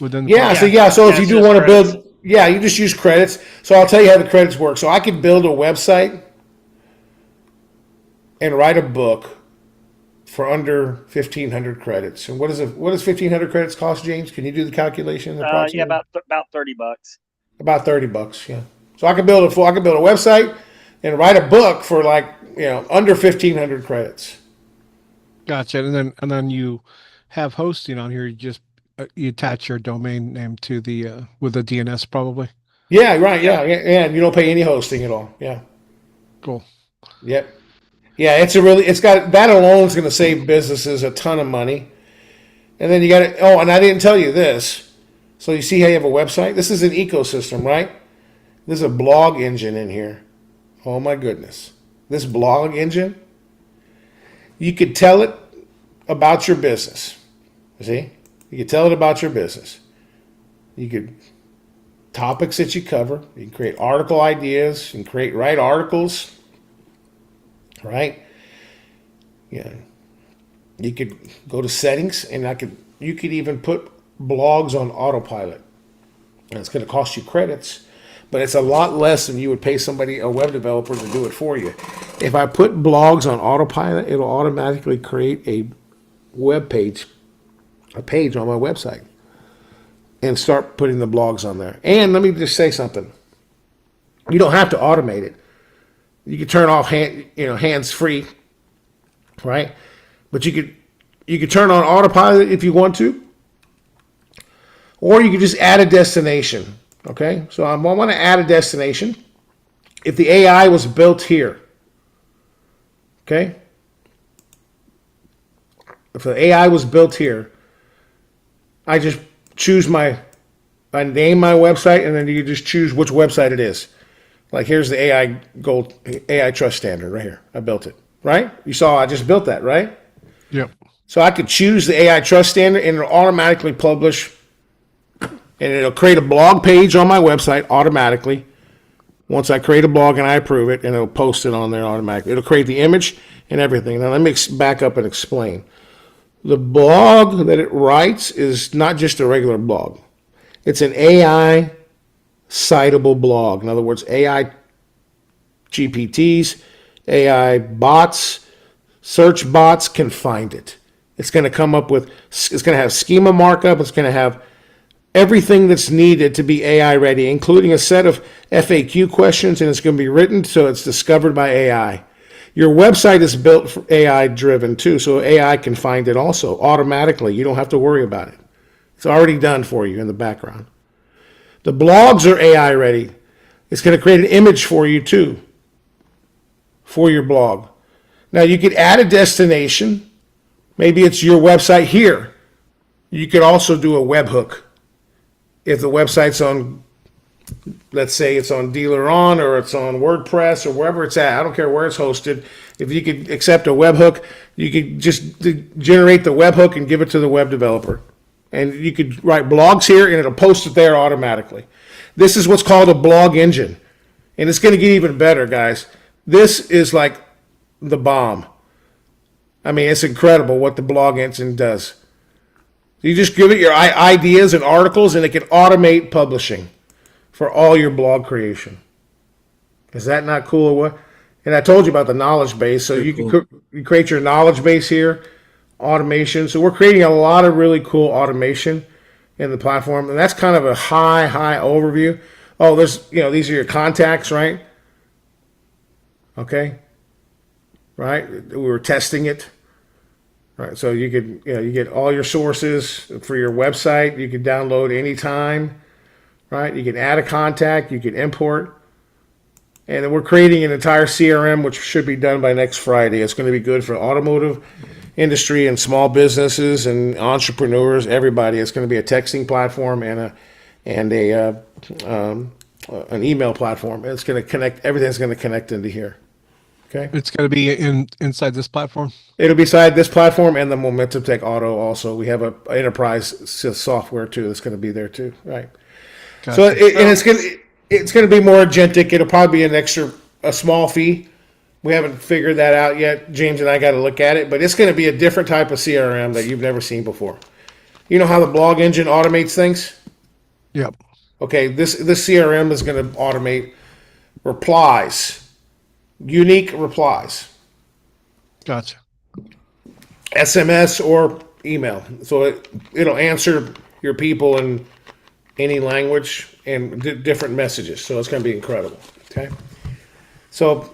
Speaker 11: within?
Speaker 4: So if you do want to build, you just use credits. So I'll tell you how the credits work. So I could build a website and write a book for under 1,500 credits. And what does 1,500 credits cost, James? Can you do the calculation?
Speaker 1: About $30.
Speaker 4: About $30, yeah. So I can build a website and write a book for under 1,500 credits.
Speaker 11: Gotcha. And then you have hosting on here. You just you attach your domain name to the with a DNS probably.
Speaker 4: Yeah, right. Yeah, and you don't pay any hosting at all. Yeah.
Speaker 11: Cool.
Speaker 4: Yep. Yeah, it's got that alone is going to save businesses a ton of money. And then you got it. Oh, and I didn't tell you this. So you see how you have a website? This is an ecosystem, right? There's a blog engine in here. Oh my goodness. This blog engine, you could tell it about your business. See? You could tell it about your business. You could topics that you cover. You can create article ideas. You can write articles. Right? Yeah. You could go to settings, and you could even put blogs on autopilot. And it's going to cost you credits, but it's a lot less than you would pay a web developer to do it for you. If I put blogs on autopilot, it'll automatically create a page on my website and start putting the blogs on there. And let me just say something. You don't have to automate it. You can turn off hands free, right? But you could turn on autopilot if you want to, or you could just add a destination. Okay, so I want to add a destination. If the AI was built here, okay, if the AI was built here, I just choose I name my website, and then you just choose which website it is. Like here's the AI Trust Standard right here. I built it, right? You saw I just built that, right?
Speaker 11: Yep.
Speaker 4: So I could choose the AI Trust Standard, and it'll automatically publish, and it'll create a blog page on my website automatically. Once I create a blog and I approve it, and it'll post it on there automatically. It'll create the image and everything. Now let me back up and explain. The blog that it writes is not just a regular blog. It's an AI citable blog. In other words, AI GPTs, AI bots, search bots can find it. It's going to come up with, it's going to have schema markup. It's going to have everything that's needed to be AI ready, including a set of FAQ questions, and it's going to be written so it's discovered by AI. Your website is built for AI driven too, so AI can find it also automatically. You don't have to worry about it. It's already done for you in the background. The blogs are AI ready. It's going to create an image for you too, for your blog. Now you could add a destination. Maybe it's your website here. You could also do a webhook. If the website's on, let's say it's on DealerOn or it's on WordPress or wherever it's at, I don't care where it's hosted. If you could accept a webhook, you could just generate the webhook and give it to the web developer. And you could write blogs here and it'll post it there automatically. This is what's called a blog engine. And it's going to get even better, guys. This is like the bomb. I mean, it's incredible what the blog engine does. You just give it your ideas and articles, and it can automate publishing for all your blog creation. Is that not cool or what? And I told you about the knowledge base. So you can you create your knowledge base here, automation. So we're creating a lot of really cool automation in the platform. And that's kind of a high overview. Oh, there's, these are your contacts, right? Okay. Right. We were testing it. Right, so you could, you get all your sources for your website. You can download anytime, right? You can add a contact, you can import, and then we're creating an entire CRM, which should be done by next Friday. It's going to be good for automotive industry and small businesses and entrepreneurs, everybody. It's going to be a texting platform and an email platform. It's going to connect. Everything's going to connect into here. Okay.
Speaker 11: It's going to be inside this platform.
Speaker 4: It'll be inside this platform and the Momentum Tech Auto also. We have a enterprise software too that's going to be there too, right? Gotcha. So it's going to be more agentic. It'll probably be a small fee. We haven't figured that out yet. James and I got to look at it, but it's going to be a different type of CRM that you've never seen before. You know how the blog engine automates things?
Speaker 11: Yep.
Speaker 4: Okay, this CRM is going to automate replies. Unique replies.
Speaker 11: Gotcha.
Speaker 4: SMS or email. So it'll answer your people in any language and different messages. So it's going to be incredible. Okay. So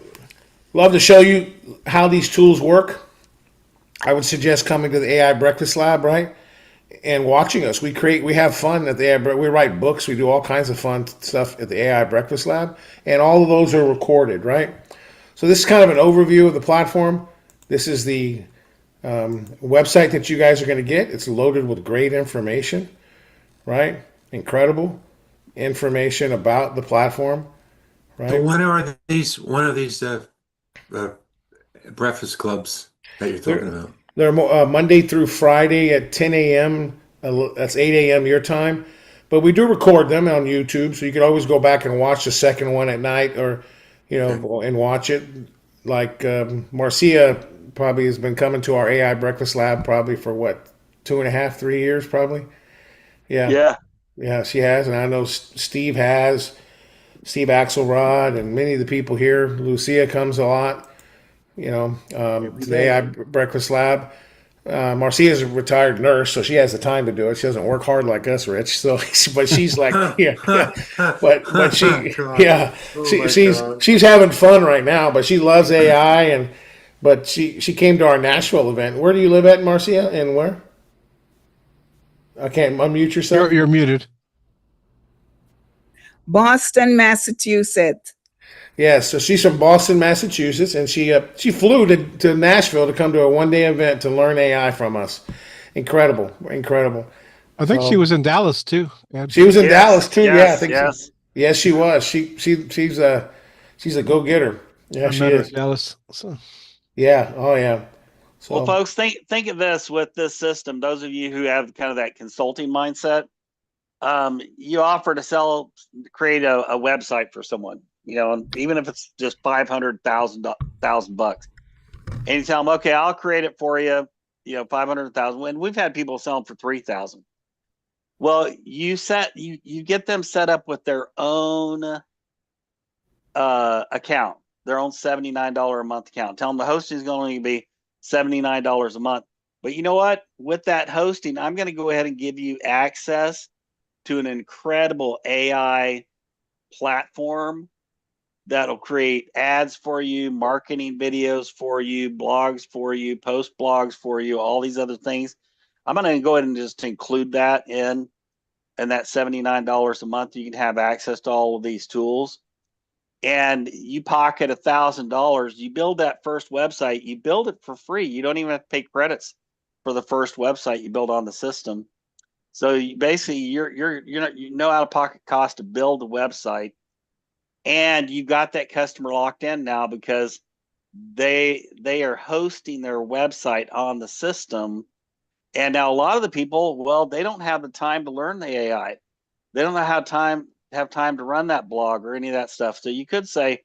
Speaker 4: love to show you how these tools work. I would suggest coming to the AI Breakfast Lab, right? And watching us. We have fun at the AI. We write books. We do all kinds of fun stuff at the AI Breakfast Lab. And all of those are recorded, right? So this is kind of an overview of the platform. This is the website that you guys are going to get. It's loaded with great information, right? Incredible information about the platform, right?
Speaker 3: But one of these breakfast clubs that you're talking about?
Speaker 4: They're Monday through Friday at 10 a.m. That's 8 a.m. your time. But we do record them on YouTube, so you can always go back and watch the second one at night or and watch it. Like Marcia probably has been coming to our AI Breakfast Lab probably for 2.5, 3 years probably. Yeah, she has, and I know Steve has, Steve Axelrod, and many of the people here. Lucia comes a lot, to the AI Breakfast Lab. Marcia is a retired nurse, so she has the time to do it. She doesn't work hard like us, Rich. So, but she's like, but she's having fun right now. But she loves AI, but she came to our Nashville event. Where do you live at, Marcia? And where? I can't unmute yourself.
Speaker 11: You're muted.
Speaker 14: Boston, Massachusetts.
Speaker 4: Yeah, so she's from Boston, Massachusetts, and she flew to Nashville to come to a one-day event to learn AI from us. Incredible, incredible.
Speaker 11: I think she was in Dallas too.
Speaker 4: She was in Dallas too.
Speaker 1: Yes,
Speaker 4: Yeah, I think
Speaker 1: yes.
Speaker 4: so. Yes, she was. She's a go-getter. Yeah,
Speaker 11: I
Speaker 4: she
Speaker 11: met her
Speaker 4: is.
Speaker 11: in Dallas. So.
Speaker 4: Yeah. Oh, yeah. So,
Speaker 1: Well, folks, think of this with this system. Those of you who have kind of that consulting mindset, you offer to create a website for someone, and even if it's just $500,000 and you tell them, okay, I'll create it for you, 500,000. And we've had people sell them for 3,000. Well, you get them set up with their own account, their own $79 a month account. Tell them the hosting is going to be $79 a month. But you know what? With that hosting, I'm going to go ahead and give you access to an incredible AI platform that'll create ads for you, marketing videos for you, blogs for you, post blogs for you, all these other things. I'm going to go ahead and just include that in that $79 a month. You can have access to all of these tools. And you pocket $1,000. You build that first website. You build it for free. You don't even have to pay credits for the first website you build on the system. So you know out of pocket cost to build the website, and you got that customer locked in now because they are hosting their website on the system. And now a lot of the people, well, they don't have the time to learn the AI. They don't have time to run that blog or any of that stuff. So you could say,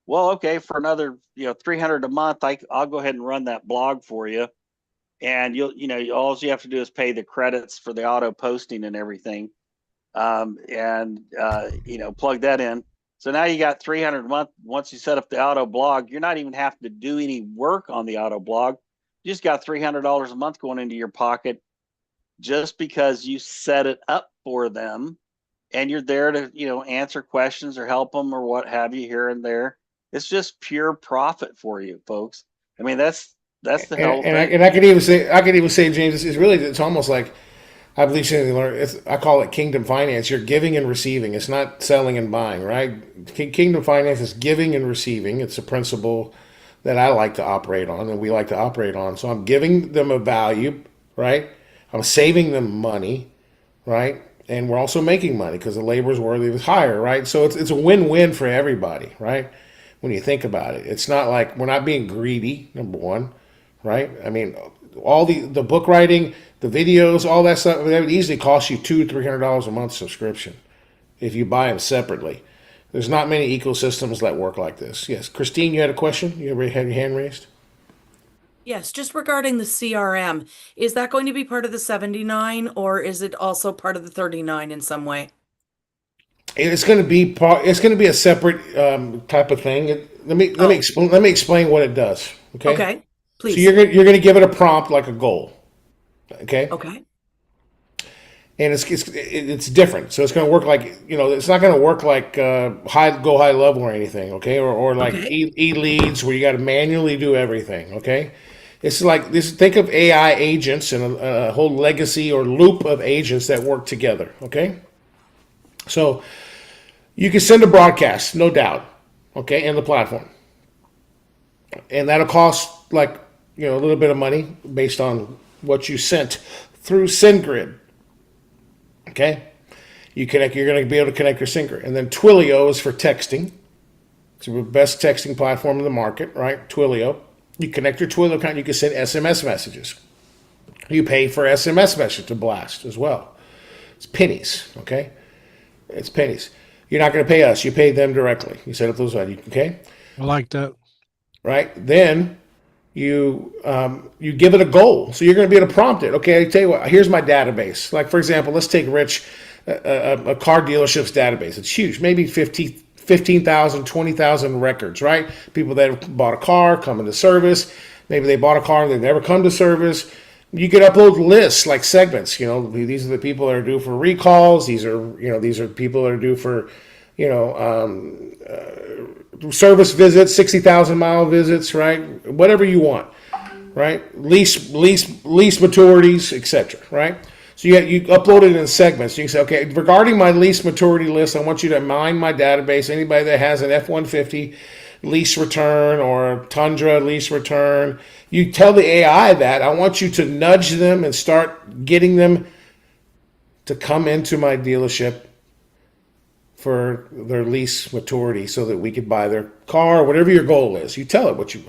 Speaker 1: well, okay, for another $300 a month, I'll go ahead and run that blog for you, and all you have to do is pay the credits for the auto posting and everything, and plug that in. So now you got $300 a month. Once you set up the auto blog, you're not even having to do any work on the auto blog. You just got $300 a month going into your pocket just because you set it up for them. And you're there to, answer questions or help them or what have you here and there. It's just pure profit for you, folks. I mean, that's the whole thing.
Speaker 4: And I could even say, James, it's almost like, I believe something learn. I call it kingdom finance. You're giving and receiving. It's not selling and buying, right? Kingdom finance is giving and receiving. It's a principle that I like to operate on, and we like to operate on. So I'm giving them a value, right? I'm saving them money, right? And we're also making money because the labor is worthy of hire, right? So it's a win-win for everybody, right? When you think about it, it's not like we're not being greedy, number one, right? I mean, all the book writing, the videos, all that stuff, that would easily cost you $200-300 a month subscription if you buy them separately. There's not many ecosystems that work like this. Yes, Christine, you had a question? You already had your hand raised?
Speaker 14: Yes, just regarding the CRM, is that going to be part of the 79 or is it also part of the 39 in some way?
Speaker 4: It's going to be a separate type of thing. Let me explain what it does. Okay.
Speaker 14: Okay. Please.
Speaker 4: So you're going to give it a prompt like a goal. Okay.
Speaker 14: Okay.
Speaker 4: And it's different. So it's going to work like, it's not going to work like high level or anything. Okay. Or like e-leads where you got to manually do everything. Okay. It's like this. Think of AI agents and a whole legacy or loop of agents that work together. Okay. So you can send a broadcast, no doubt. Okay. In the platform. And that'll cost like, a little bit of money based on what you sent through SendGrid. Okay, you're going to be able to connect your SendGrid, and then Twilio is for texting. It's the best texting platform in the market, right? Twilio. You connect your Twilio account, you can send SMS messages. You pay for SMS message to blast as well. It's pennies. Okay, it's pennies. You're not going to pay us. You pay them directly. You set up those. Okay.
Speaker 11: I like that.
Speaker 4: Right then. You give it a goal. So you're going to be able to prompt it. Okay, I tell you what, here's my database. Like, for example, let's take Rich, a car dealership's database. It's huge, maybe 15,000, 20,000 records, right? People that have bought a car, come into service. Maybe they bought a car and they've never come to service. You could upload lists like segments. These are the people that are due for recalls. These are people that are due for, service visits, 60,000 mile visits, right? Whatever you want, right? Lease maturities, etc. Right? So you upload it in segments. You can say, okay, regarding my lease maturity list, I want you to mine my database. Anybody that has an F-150 lease return or a Tundra lease return, you tell the AI that. I want you to nudge them and start getting them to come into my dealership for their lease maturity so that we could buy their car, whatever your goal is. You tell it what you...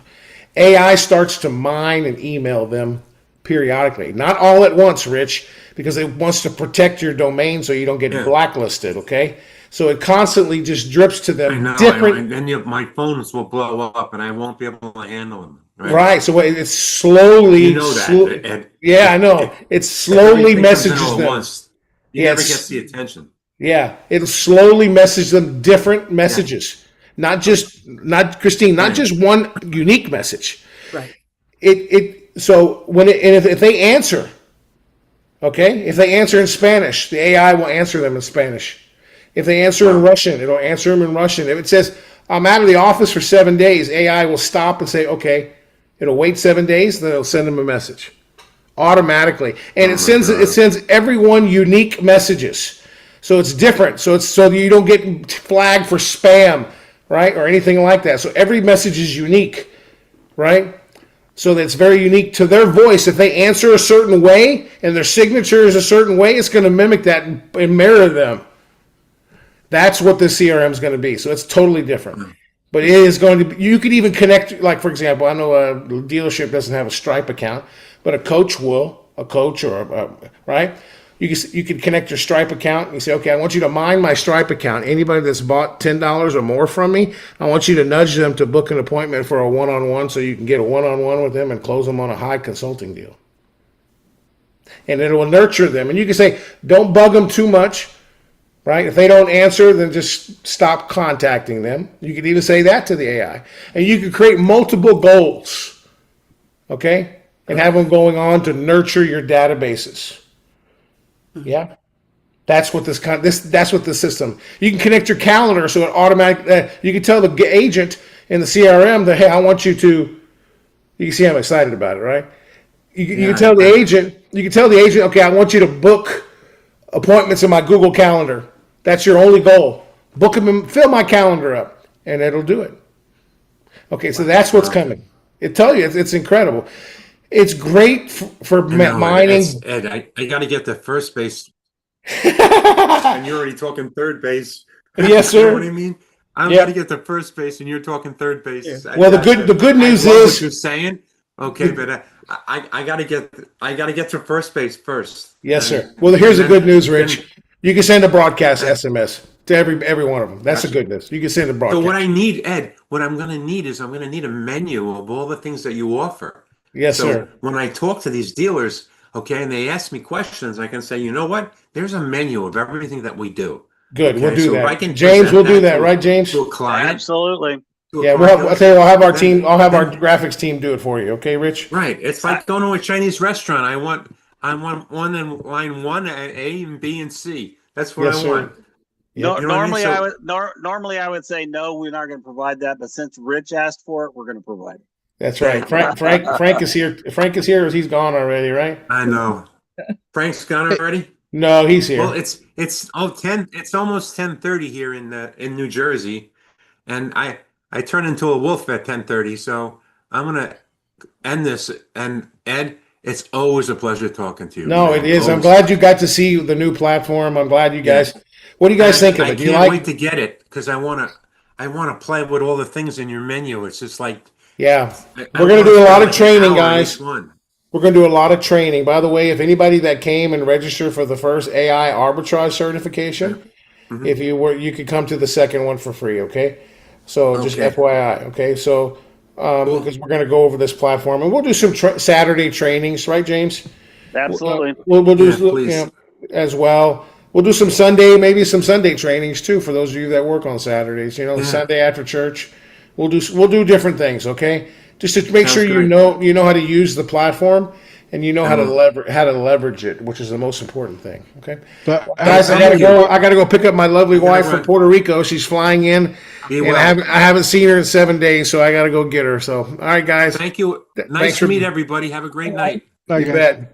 Speaker 4: AI starts to mine and email them periodically. Not all at once, Rich, because it wants to protect your domain so you don't get blacklisted, okay? So it constantly just drips to them.
Speaker 3: I know,
Speaker 4: different...
Speaker 3: and then my phones will blow up and I won't be able to handle them.
Speaker 4: Right, so it's slowly...
Speaker 3: You know that, Ed.
Speaker 4: Yeah, I know. It slowly messages them.
Speaker 3: Once, you never gets the attention.
Speaker 4: Yeah, it'll slowly message them different messages. Not Christine, not just one unique message.
Speaker 14: Right.
Speaker 4: So if they answer, okay, if they answer in Spanish, the AI will answer them in Spanish. If they answer in Russian, it'll answer them in Russian. If it says, I'm out of the office for 7 days, AI will stop and say, okay, it'll wait 7 days, then it'll send them a message automatically. And it sends everyone unique messages. So it's different. So you don't get flagged for spam, right? Or anything like that. So every message is unique, right? So that's very unique to their voice. If they answer a certain way and their signature is a certain way, it's going to mimic that and mirror them. That's what the CRM is going to be. So it's totally different. But it is going to be, you could even connect, like, for example, I know a dealership doesn't have a Stripe account, but a coach will, right? You could connect your Stripe account and you say, okay, I want you to mine my Stripe account. Anybody that's bought $10 or more from me, I want you to nudge them to book an appointment for a one-on-one so you can get a one-on-one with them and close them on a high consulting deal. And it will nurture them. And you can say, don't bug them too much, right? If they don't answer, then just stop contacting them. You could even say that to the AI. And you could create multiple goals, okay? And have them going on to nurture your databases. Yeah, that's what that's what the system. You can connect your calendar so it automatically. You can tell the agent in the CRM that, hey, I want you to. You can see I'm excited about it, right? You can tell the agent. You can tell the agent, okay, I want you to book appointments in my Google Calendar. That's your only goal. Book them and fill my calendar up, and it'll do it. Okay, so that's what's coming. It tells you it's incredible. It's great for mining.
Speaker 3: Ed, I got to get to first base. And you're already talking third base.
Speaker 4: Yes, sir.
Speaker 3: You know what I mean? I've got to get to first base, and you're talking third base.
Speaker 4: Yeah. Well, the good news
Speaker 3: I love
Speaker 4: is
Speaker 3: what you're saying. Okay, but I got to get to first base first.
Speaker 4: Yes, sir. Well, here's the good news, Rich. You can send a broadcast SMS to every one of them. That's the good news. You can send a broadcast.
Speaker 3: So what I need, Ed, what I'm going to need is I'm going to need a menu of all the things that you offer.
Speaker 4: Yes,
Speaker 3: so
Speaker 4: sir.
Speaker 3: When I talk to these dealers, okay, and they ask me questions, I can say, you know what? There's a menu of everything that we do.
Speaker 4: Good,
Speaker 3: okay?
Speaker 4: we'll do
Speaker 3: so
Speaker 4: that.
Speaker 3: I can
Speaker 4: James, we'll do that, right, James?
Speaker 3: To a client.
Speaker 1: Absolutely.
Speaker 4: Yeah, I'll tell you, I'll have our team. I'll have our graphics team do it for you. Okay, Rich?
Speaker 3: Right. It's like going to a Chinese restaurant. I want one in line 1, A and B and C. That's what I want.
Speaker 1: No, you know normally I would normally I would say no, we're not going to provide that. But since Rich asked for it, we're going to provide it.
Speaker 4: That's right. Frank is here. Frank is here. Or he's gone already, right?
Speaker 3: I know. Frank's gone already.
Speaker 4: No, he's here.
Speaker 3: Well, it's 10. It's almost 10:30 here in New Jersey, and I turn into a wolf at 10:30. So I'm gonna end this. And Ed, it's always a pleasure talking to you.
Speaker 4: No,
Speaker 3: man.
Speaker 4: it is. I'm glad you got to see the new platform. I'm glad you guys. Yeah. What do you guys think of it?
Speaker 3: I can't wait to get it because I want to play with all the things in your menu. It's just like.
Speaker 4: Yeah, we're going to do a lot of training, guys. We're going to do a lot of training. By the way, if anybody that came and registered for the first AI arbitrage certification, if you could come to the second one for free. Okay, so just FYI. Okay, so because we're going to go over this platform and we'll do some Saturday trainings, right, James?
Speaker 1: Absolutely.
Speaker 4: We'll do as well. We'll do some Sunday trainings too for those of you that work on Saturdays. Sunday after church. We'll do different things, okay? Just to make sure you know how to use the platform and you know how to leverage it, which is the most important thing. Okay, guys, I gotta go pick up my lovely wife from Puerto Rico. She's flying in, and I haven't seen her in 7 days, so I gotta go get her. So, all right, guys.
Speaker 3: Thank you. Nice to meet everybody. Have a great night.
Speaker 4: You bet.